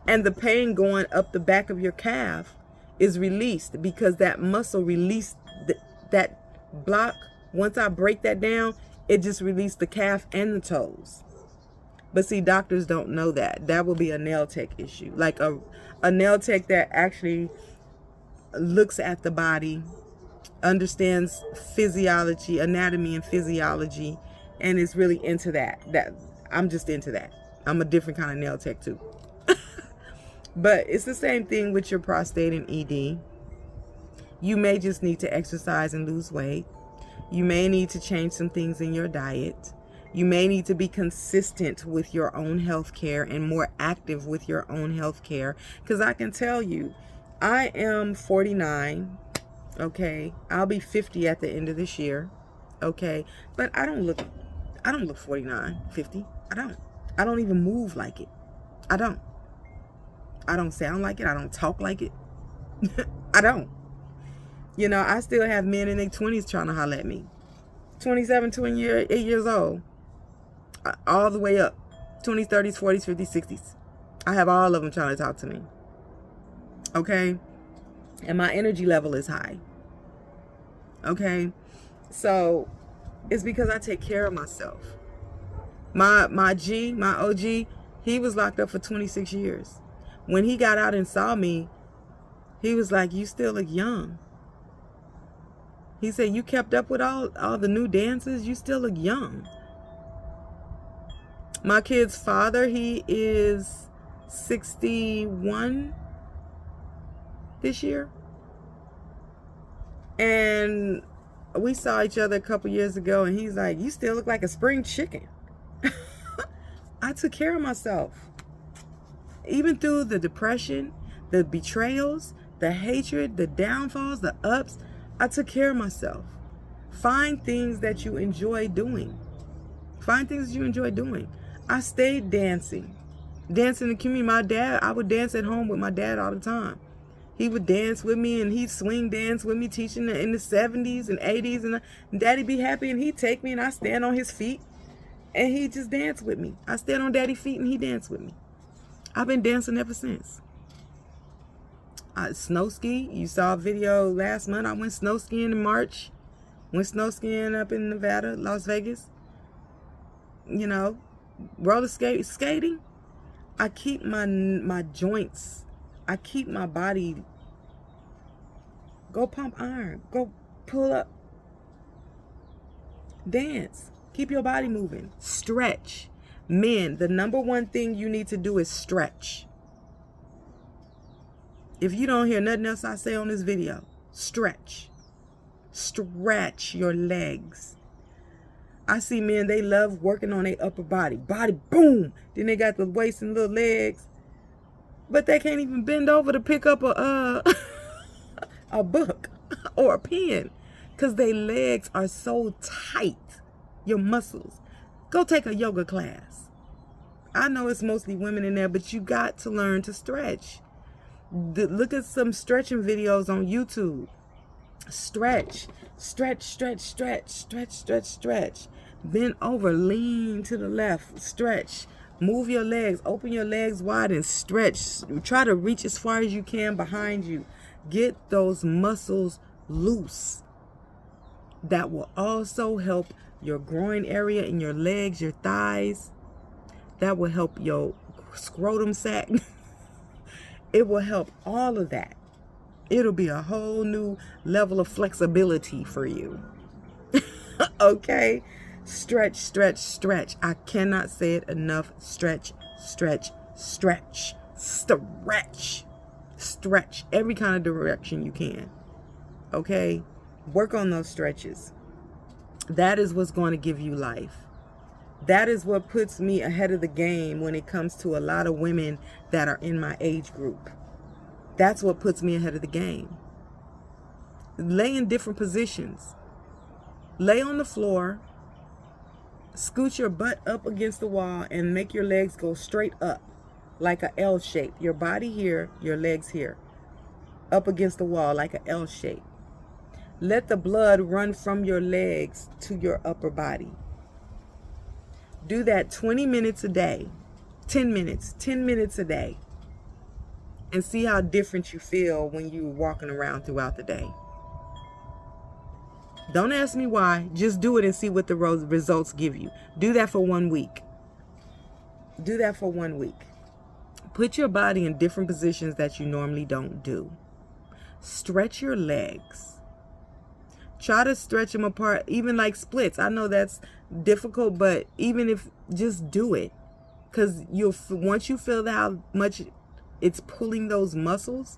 And the pain going up the back of your calf is released because that muscle released that block. Once I break that down, it just released the calf and the toes. But see, doctors don't know that. That will be a nail tech issue. Like a nail tech that actually looks at the body, understands physiology, anatomy and physiology, and is really into that. I'm just into that. I'm a different kind of nail tech too. But it's the same thing with your prostate and ED. You may just need to exercise and lose weight. You may need to change some things in your diet. You may need to be consistent with your own health care and more active with your own health care. Because I can tell you, I am 49, okay? I'll be 50 at the end of this year, okay? But I don't look 49, 50. I don't even move like it. I don't sound like it. I don't talk like it. I don't. You know, I still have men in their 20s trying to holler at me. 27, 28 years old. All the way up. 20s, 30s, 40s, 50s, 60s. I have all of them trying to talk to me. Okay? And my energy level is high. Okay? So, it's because I take care of myself. My OG, he was locked up for 26 years. When he got out and saw me, he was like, you still look young. He said, you kept up with all the new dances? You still look young. My kid's father, he is 61 this year. And we saw each other a couple years ago, and he's like, you still look like a spring chicken. I took care of myself. Even through the depression, the betrayals, the hatred, the downfalls, the ups, I took care of myself. Find things that you enjoy doing. Find things that you enjoy doing. I stayed dancing. Dancing in the community. I would dance at home with my dad all the time. He would dance with me, and he'd swing dance with me, teaching in the 70s and 80s. And Daddy'd be happy, and he'd take me, and I'd stand on his feet, and he'd just dance with me. I stand on Daddy's feet, and he danced with me. I've been dancing ever since. Snow ski. You saw a video last month. I went snow skiing in March. Went snow skiing up in Nevada, Las Vegas. You know, roller skating. I keep my joints. I keep my body. Go pump iron. Go pull up. Dance. Keep your body moving. Stretch. Men, the number one thing you need to do is stretch. If you don't hear nothing else I say on this video, stretch. Stretch your legs. I see men, they love working on their upper body. Body, boom. Then they got the waist and little legs. But they can't even bend over to pick up a book or a pen because their legs are so tight. Your muscles. Go take a yoga class. I know it's mostly women in there, but you got to learn to stretch. Look at some stretching videos on YouTube. Stretch, stretch, stretch, stretch, stretch, stretch, stretch. Bend over, lean to the left, stretch. Move your legs, open your legs wide and stretch. Try to reach as far as you can behind you. Get those muscles loose. That will also help your groin area in your legs, your thighs. That will help your scrotum sac. It will help all of that. It'll be a whole new level of flexibility for you. Okay? Stretch, stretch, stretch. I cannot say it enough. Stretch, stretch, stretch. Stretch. Stretch every kind of direction you can. Okay? Work on those stretches. That is what's going to give you life. That is what puts me ahead of the game when it comes to a lot of women that are in my age group. That's what puts me ahead of the game. Lay in different positions. Lay on the floor. Scoot your butt up against the wall and make your legs go straight up like an L shape. Your body here, your legs here. Up against the wall like an L shape. Let the blood run from your legs to your upper body. Do that 20 minutes a day. 10 minutes a day. And see how different you feel when you're walking around throughout the day. Don't ask me why. Just do it and see what the results give you. Do that for 1 week. Do that for 1 week. Put your body in different positions that you normally don't do. Stretch your legs. Try to stretch them apart, even like splits. I know that's difficult, but even if, just do it. Because once you feel how much it's pulling those muscles,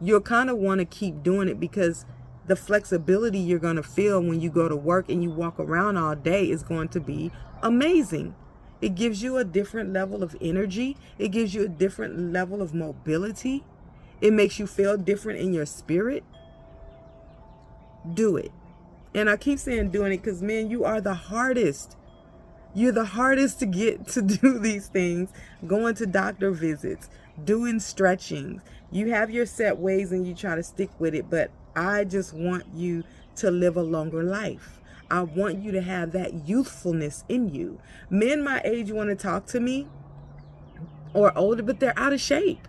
you'll kind of want to keep doing it, because the flexibility you're going to feel when you go to work and you walk around all day is going to be amazing. It gives you a different level of energy. It gives you a different level of mobility. It makes you feel different in your spirit. Do it. And I keep saying doing it because, man, you are the hardest. You're the hardest to get to do these things. Going to doctor visits, doing stretching. You have your set ways and you try to stick with it, but I just want you to live a longer life. I want you to have that youthfulness in you. Men my age want to talk to me, or older, but they're out of shape.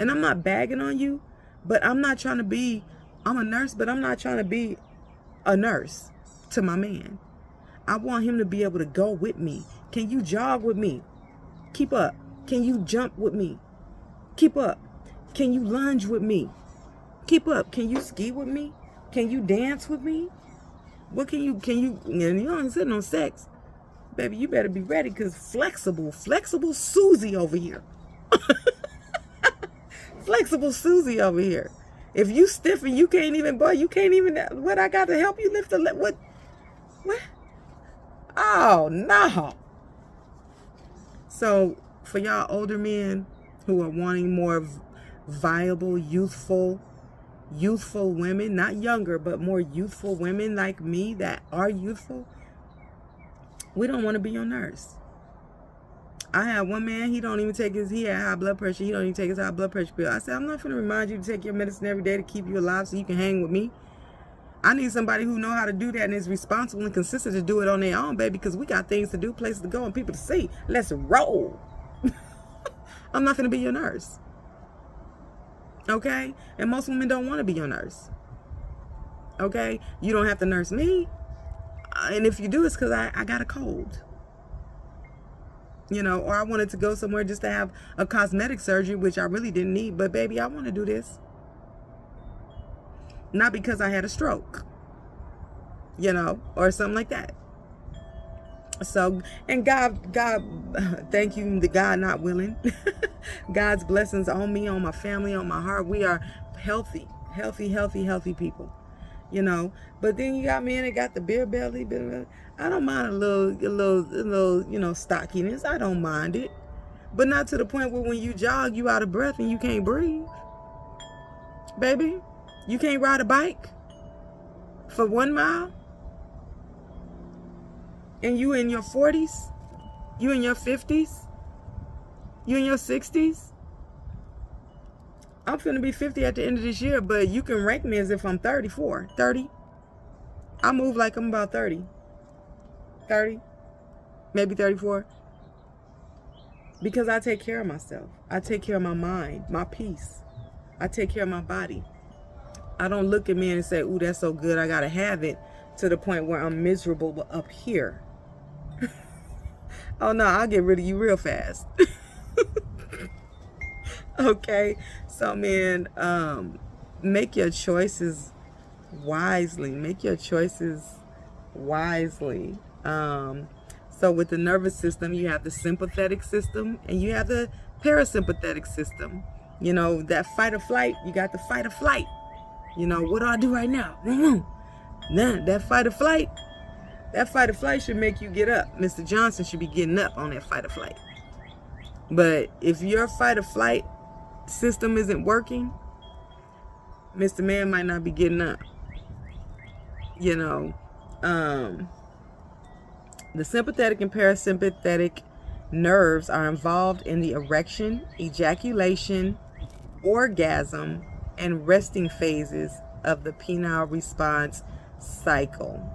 And I'm not bagging on you, but I'm a nurse, but I'm not trying to be a nurse to my man. I want him to be able to go with me. Can you jog with me? Keep up. Can you jump with me? Keep up. Can you lunge with me? Keep up. Can you ski with me? Can you dance with me? What can you, and you ain't sitting on sex. Baby, you better be ready, because flexible Susie over here. Flexible Susie over here. If you stiff and you can't even, what, I got to help you lift the leg? What? Oh, no. So for y'all older men who are wanting more viable, youthful women, not younger, but more youthful women like me that are youthful, we don't want to be your nurse. I had one man, he had high blood pressure. He don't even take his high blood pressure pill. I said, I'm not going to remind you to take your medicine every day to keep you alive so you can hang with me. I need somebody who know how to do that and is responsible and consistent to do it on their own, baby, because we got things to do, places to go, and people to see. Let's roll. I'm not going to be your nurse. Okay? And most women don't want to be your nurse. Okay? You don't have to nurse me. And if you do, it's because I got a cold. Or I wanted to go somewhere just to have a cosmetic surgery, which I really didn't need. But, baby, I want to do this. Not because I had a stroke, or something like that. So, and God, thank you, the God not willing. God's blessings on me, on my family, on my heart. We are healthy people. you know. But then you got men that got the beer belly. I don't mind a little, you know, stockiness. I don't mind it. But not to the point where when you jog, you out of breath and you can't breathe. Baby, you can't ride a bike for 1 mile. And you in your 40s? You in your 50s? You in your 60s? I'm finna be 50 at the end of this year, but you can rank me as if I'm 34, 30. I move like I'm about 30, maybe 34. Because I take care of myself. I take care of my mind, my peace. I take care of my body. I don't look at men and say, ooh, that's so good, I gotta have it, to the point where I'm miserable up here. Oh no, I'll get rid of you real fast. Okay, so men, make your choices wisely. Make your choices wisely. So with the nervous system, you have the sympathetic system and you have the parasympathetic system. You know, that fight or flight, you got the fight or flight. You know, what do I do right now? Nah, that fight or flight should make you get up. Mr. Johnson should be getting up on that fight or flight. But if your fight or flight system isn't working, Mr. Man might not be getting up. You know, the sympathetic and parasympathetic nerves are involved in the erection, ejaculation, orgasm, and resting phases of the penile response cycle.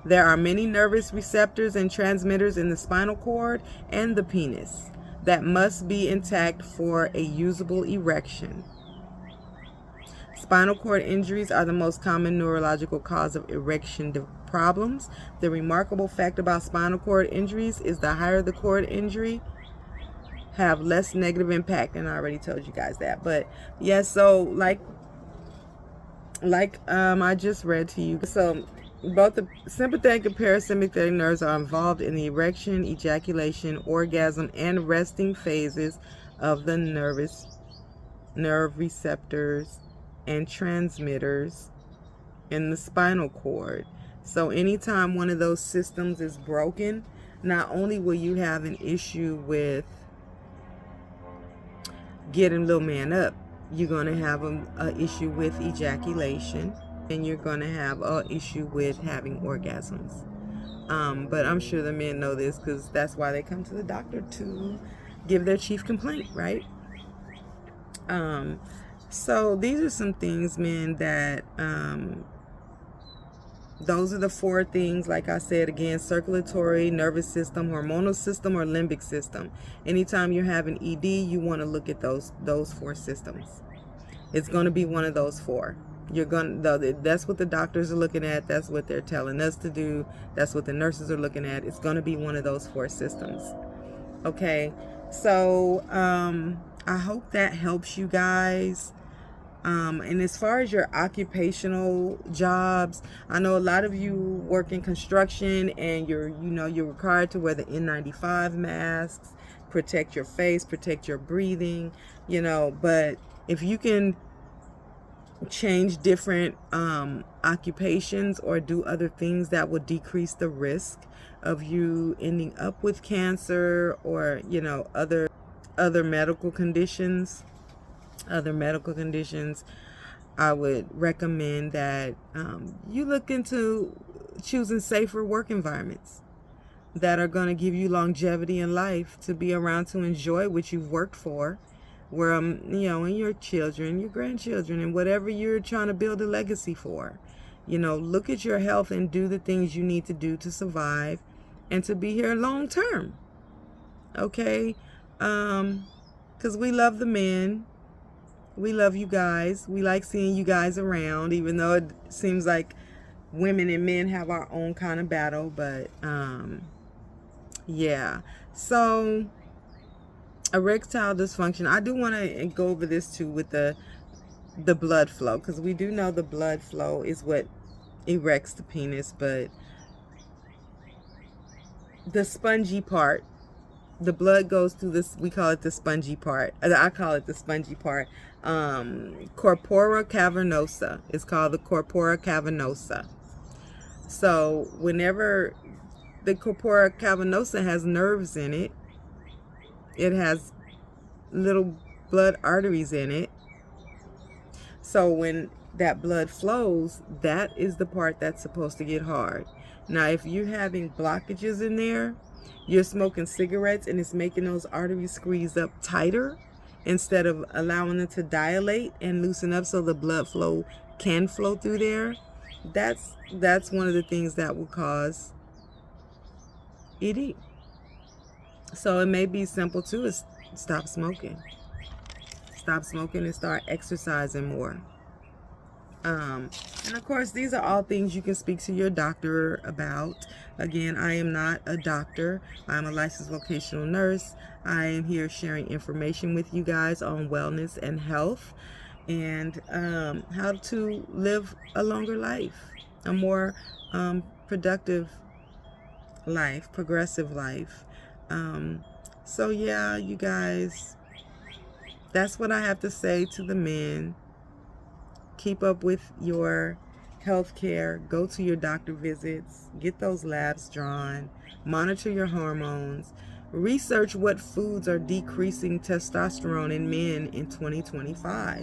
There are many nervous receptors and transmitters in the spinal cord and the penis that must be intact for a usable erection. Spinal cord injuries are the most common neurological cause of erection problems. The remarkable fact about spinal cord injuries is the higher the cord injury, have less negative impact. And I already told you guys that. But yeah, so like I just read to you. So both the sympathetic and parasympathetic nerves are involved in the erection, ejaculation, orgasm, and resting phases of the nerve receptors and transmitters in the spinal cord. So anytime one of those systems is broken, not only will you have an issue with getting little man up, you're going to have an issue with ejaculation, and you're going to have an issue with having orgasms. But I'm sure the men know this because that's why they come to the doctor to give their chief complaint, right? So these are some things, men, that those are the 4 things, like I said again: circulatory, nervous system, hormonal system, or limbic system. Anytime you're having ED, you want to look at those 4 systems. It's going to be one of those 4. That's what the doctors are looking at. That's what they're telling us to do. That's what the nurses are looking at. It's going to be one of those 4 systems. Okay, so I hope that helps you guys. And as far as your occupational jobs, I know a lot of you work in construction and you're required to wear the N95 masks, protect your face, protect your breathing, but if you can change different occupations or do other things that will decrease the risk of you ending up with cancer or, other medical conditions, I would recommend that you look into choosing safer work environments that are going to give you longevity in life, to be around to enjoy what you've worked for, where and your children, your grandchildren, and whatever you're trying to build a legacy for. Look at your health and do the things you need to do to survive and to be here long term. Okay? Because we love the men. We love you guys. We like seeing you guys around, even though it seems like women and men have our own kind of battle. But yeah. So erectile dysfunction. I do want to go over this too with the blood flow, because we do know the blood flow is what erects the penis, but the spongy part the blood goes through this, we call it the spongy part. I call it the spongy part. Corpora cavernosa. It's called the corpora cavernosa. So whenever the corpora cavernosa has nerves in it, it has little blood arteries in it. So when that blood flows, that is the part that's supposed to get hard. Now, if you're having blockages in there, you're smoking cigarettes and it's making those arteries squeeze up tighter instead of allowing them to dilate and loosen up so the blood flow can flow through there. That's one of the things that will cause ED. So it may be simple too, is stop smoking. Stop smoking and start exercising more. And of course, these are all things you can speak to your doctor about. Again, I am not a doctor. I'm a licensed vocational nurse. I am here sharing information with you guys on wellness and health and how to live a longer life, a more productive life, progressive life. So yeah, you guys, that's what I have to say to the men. Keep up with your health care. Go to your doctor visits. Get those labs drawn. Monitor your hormones. Research what foods are decreasing testosterone in men in 2025.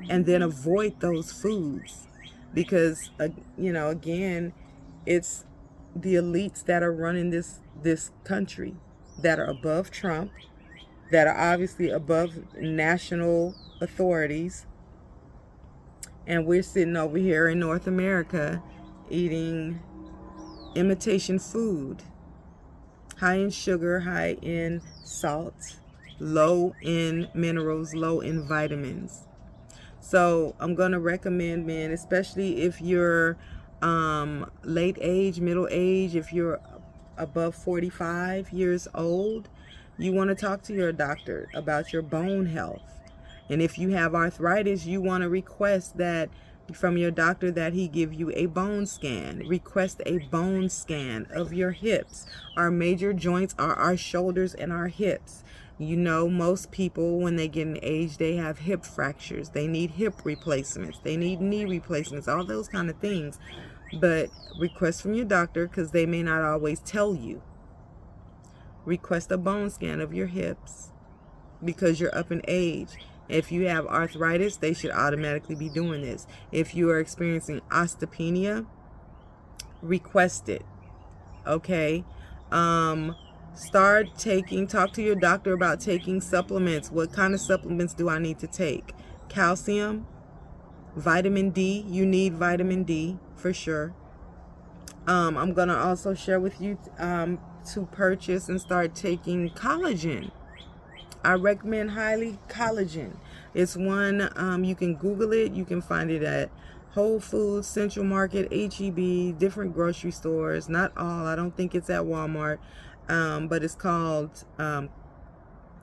And then avoid those foods. Because, again, it's the elites that are running this country, that are above Trump, that are obviously above national authorities. And we're sitting over here in North America eating imitation food, high in sugar, high in salt, low in minerals, low in vitamins. So I'm going to recommend, men, especially if you're late age, middle age, if you're above 45 years old, you want to talk to your doctor about your bone health. And if you have arthritis, you want to request that from your doctor that he give you a bone scan. Request a bone scan of your hips. Our major joints are our shoulders and our hips. Most people, when they get in age, they have hip fractures. They need hip replacements. They need knee replacements, all those kind of things. But request from your doctor, because they may not always tell you. Request a bone scan of your hips because you're up in age. If you have arthritis, they should automatically be doing this. If you are experiencing osteopenia, request it. Okay? Talk to your doctor about taking supplements. What kind of supplements do I need to take? Calcium, vitamin D. You need vitamin D for sure. I'm going to also share with you to purchase and start taking collagen. I recommend highly collagen. It's one, you can Google it. You can find it at Whole Foods, Central Market, HEB, different grocery stores. Not all. I don't think it's at Walmart. But it's called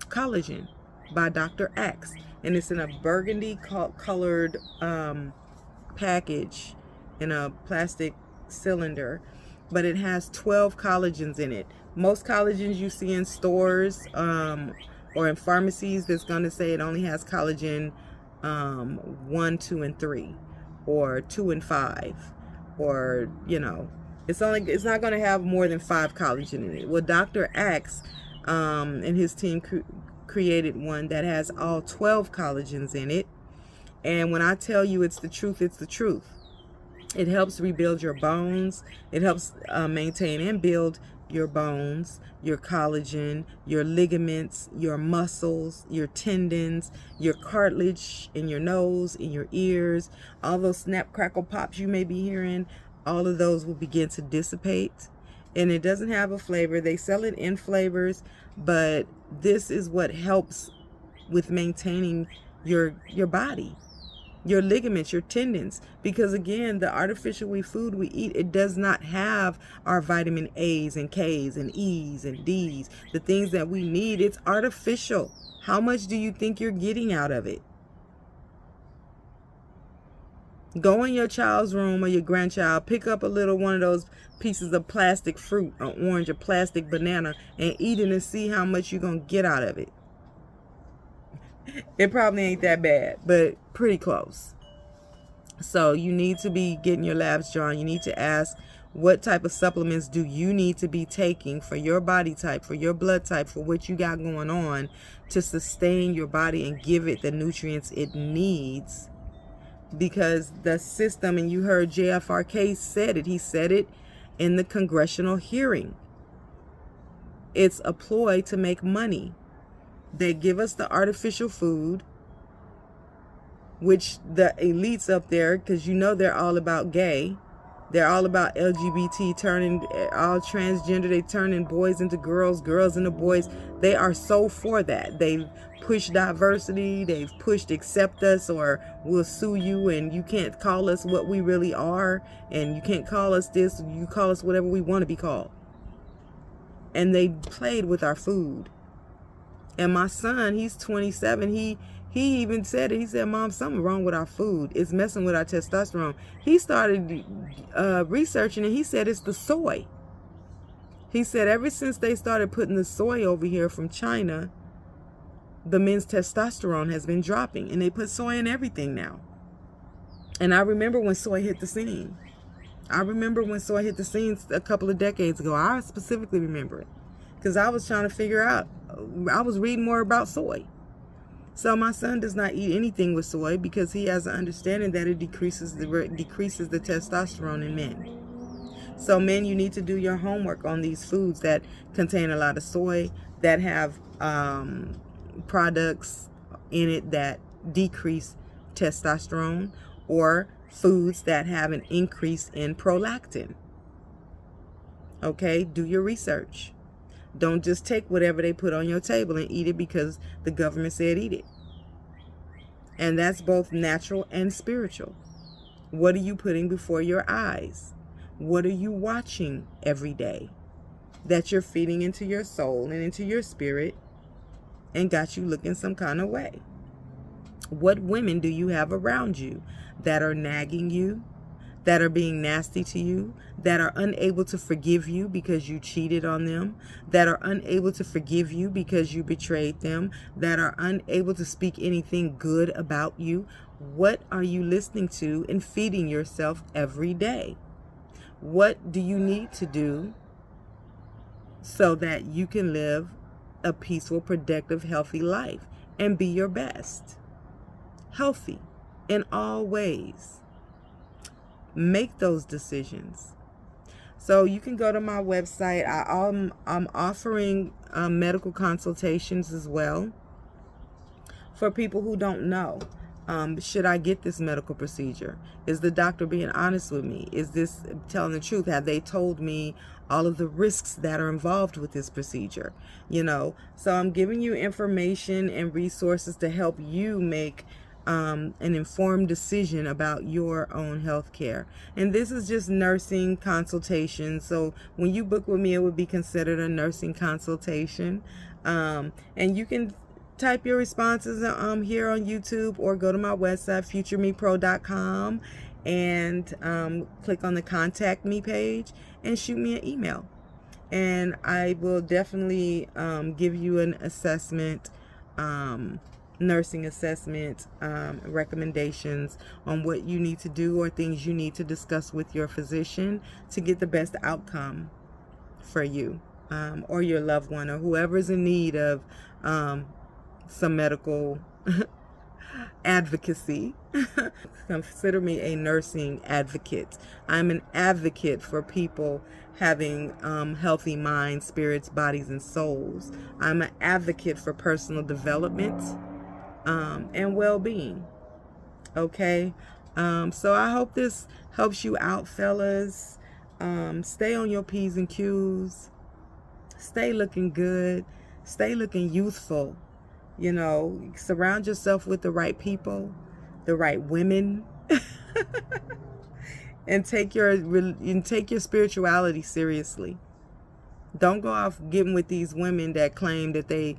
Collagen by Dr.s. And it's in a burgundy colored package in a plastic cylinder. But it has 12 collagens in it. Most collagens you see in stores or in pharmacies, that's going to say it only has collagen 1, 2, and 3, or 2 and 5, or it's not going to have more than 5 collagen in it. Well, Dr.s and his team created one that has all 12 collagens in it. And when I tell you it's the truth, it's the truth. It helps rebuild your bones. It helps maintain and build your bones, your collagen, your ligaments, your muscles, your tendons, your cartilage in your nose, in your ears, all those snap, crackle, pops you may be hearing, all of those will begin to dissipate. And it doesn't have a flavor. They sell it in flavors, but this is what helps with maintaining your body, your ligaments, your tendons, because again, the artificial food we eat, it does not have our vitamin A's and K's and E's and D's, the things that we need. It's artificial. How much do you think you're getting out of it? Go in your child's room or your grandchild, pick up a little one of those pieces of plastic fruit, an orange, a plastic banana, and eat it and see how much you're going to get out of it. It probably ain't that bad, but pretty close. So you need to be getting your labs drawn. You need to ask, what type of supplements do you need to be taking for your body type, for your blood type, for what you got going on to sustain your body and give it the nutrients it needs. Because the system, and you heard JFRK said it, he said it in the congressional hearing. It's a ploy to make money. They give us the artificial food, which the elites up there, because you know they're all about gay, they're all about LGBT, turning all transgender, they turning boys into girls, girls into boys. They are so for that. They've pushed diversity, they've pushed accept us or we'll sue you and you can't call us what we really are, and you can't call us this, you call us whatever we want to be called. And they played with our food. And my son, he's 27, he even said it. He said, Mom, something wrong with our food. It's messing with our testosterone. He started researching, and he said it's the soy. He said ever since they started putting the soy over here from China, the men's testosterone has been dropping. And they put soy in everything now. And I remember when soy hit the scene. I remember when soy hit the scene a couple of decades ago. I specifically remember it. Because I was trying to figure out, I was reading more about soy. So my son does not eat anything with soy because he has an understanding that it decreases the testosterone in men. So men, you need to do your homework on these foods that contain a lot of soy, that have products in it that decrease testosterone, or foods that have an increase in prolactin. Okay, do your research. Don't just take whatever they put on your table and eat it because the government said eat it. And that's both natural and spiritual. What are you putting before your eyes? What are you watching every day that you're feeding into your soul and into your spirit and got you looking some kind of way? What women do you have around you that are nagging you, that are being nasty to you, that are unable to forgive you because you cheated on them, that are unable to forgive you because you betrayed them, that are unable to speak anything good about you? What are you listening to and feeding yourself every day? What do you need to do so that you can live a peaceful, productive, healthy life and be your best? Healthy in all ways. Make those decisions. So you can go to my website. I'm offering medical consultations as well for people who don't know. Should I get this medical procedure? Is the doctor being honest with me? Is this telling the truth? Have they told me all of the risks that are involved with this procedure? You know, so I'm giving you information and resources to help you make an informed decision about your own health care. And this is just nursing consultation. So when you book with me, it would be considered a nursing consultation. And you can type your responses here on YouTube, or go to my website, futuremepro.com, and click on the contact me page and shoot me an email. And I will definitely give you an assessment, nursing assessment, recommendations on what you need to do or things you need to discuss with your physician to get the best outcome for you or your loved one or whoever's in need of some medical advocacy. Consider me a nursing advocate. I'm an advocate for people having healthy minds, spirits, bodies, and souls. I'm an advocate for personal development and well-being. Okay, so I hope this helps you out, fellas. Stay on your P's and Q's. Stay looking good. Stay looking youthful. You know, surround yourself with the right people, the right women, and take your spirituality seriously. Don't go off getting with these women that claim that they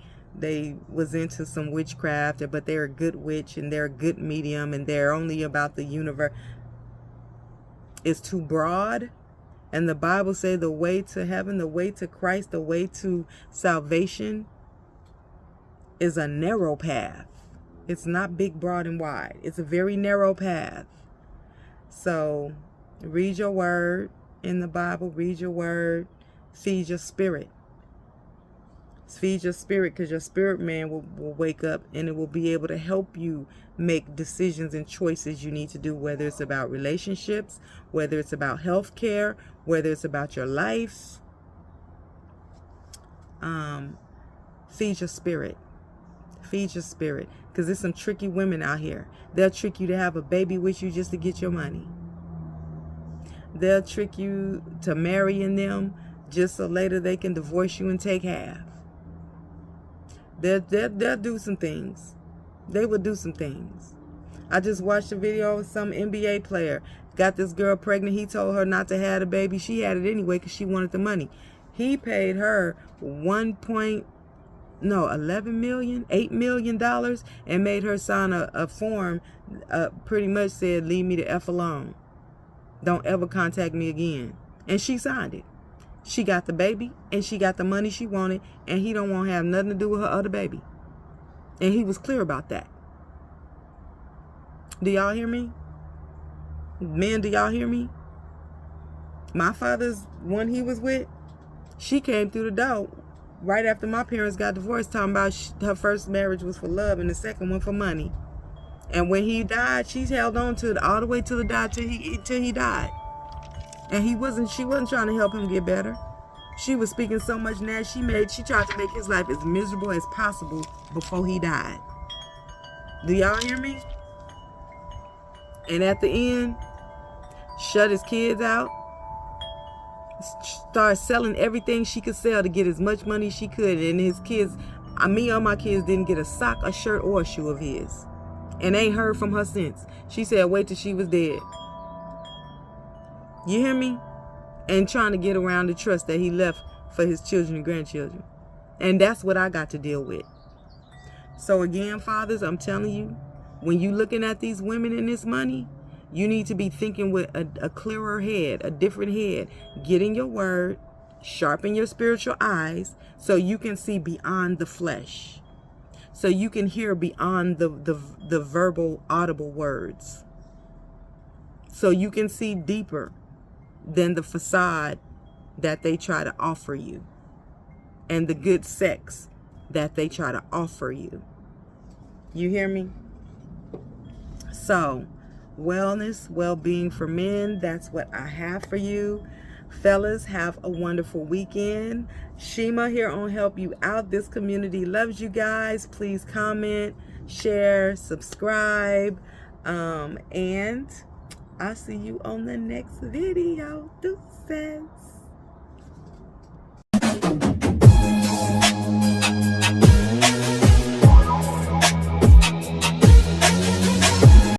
was into some witchcraft, but they're a good witch and they're a good medium and they're only about the universe. is too broad. And the Bible says the way to heaven, the way to Christ, the way to salvation is a narrow path. It's not big, broad, and wide. It's a very narrow path. So read your word in the Bible. Read your word. Feed your spirit. Feed your spirit, because your spirit man will wake up, and it will be able to help you make decisions and choices you need to do, whether it's about relationships, whether it's about health care, whether it's about your life. Feed your spirit. Feed your spirit, because there's some tricky women out here. They'll trick you to have a baby with you just to get your money. They'll trick you to marrying them just so later they can divorce you and take half. They'll do some things. They will do some things. I just watched a video of some NBA player. Got this girl pregnant. He told her not to have the baby. She had it anyway because she wanted the money. He paid her $8 million and made her sign a form pretty much said, leave me the F alone. Don't ever contact me again. And she signed it. She got the baby, and she got the money she wanted, and he don't want to have nothing to do with her other baby. And he was clear about that. Do y'all hear me? Men, do y'all hear me? My father's one he was with, she came through the door right after my parents got divorced, talking about her first marriage was for love and the second one for money. And when he died, she held on to it all the way till he died, till he died. And she wasn't trying to help him get better. She was speaking so much now, she tried to make his life as miserable as possible before he died. Do y'all hear me? And at the end, shut his kids out, started selling everything she could sell to get as much money as she could. And his kids, all my kids didn't get a sock, a shirt, or a shoe of his. And ain't heard from her since. She said wait till she was dead. You hear me? And trying to get around the trust that he left for his children and grandchildren. And that's what I got to deal with. So again, fathers, I'm telling you, when you looking at these women and this money, you need to be thinking with a clearer head, a different head. Get in your word, sharpen your spiritual eyes so you can see beyond the flesh. So you can hear beyond the verbal, audible words. So you can see deeper than the facade that they try to offer you and the good sex that they try to offer you. You hear me? So, wellness, well-being for men, that's what I have for you. Fellas, have a wonderful weekend. Shema here on Help You Out. This community loves you guys. Please comment, share, subscribe, and I'll see you on the next video. Deuces.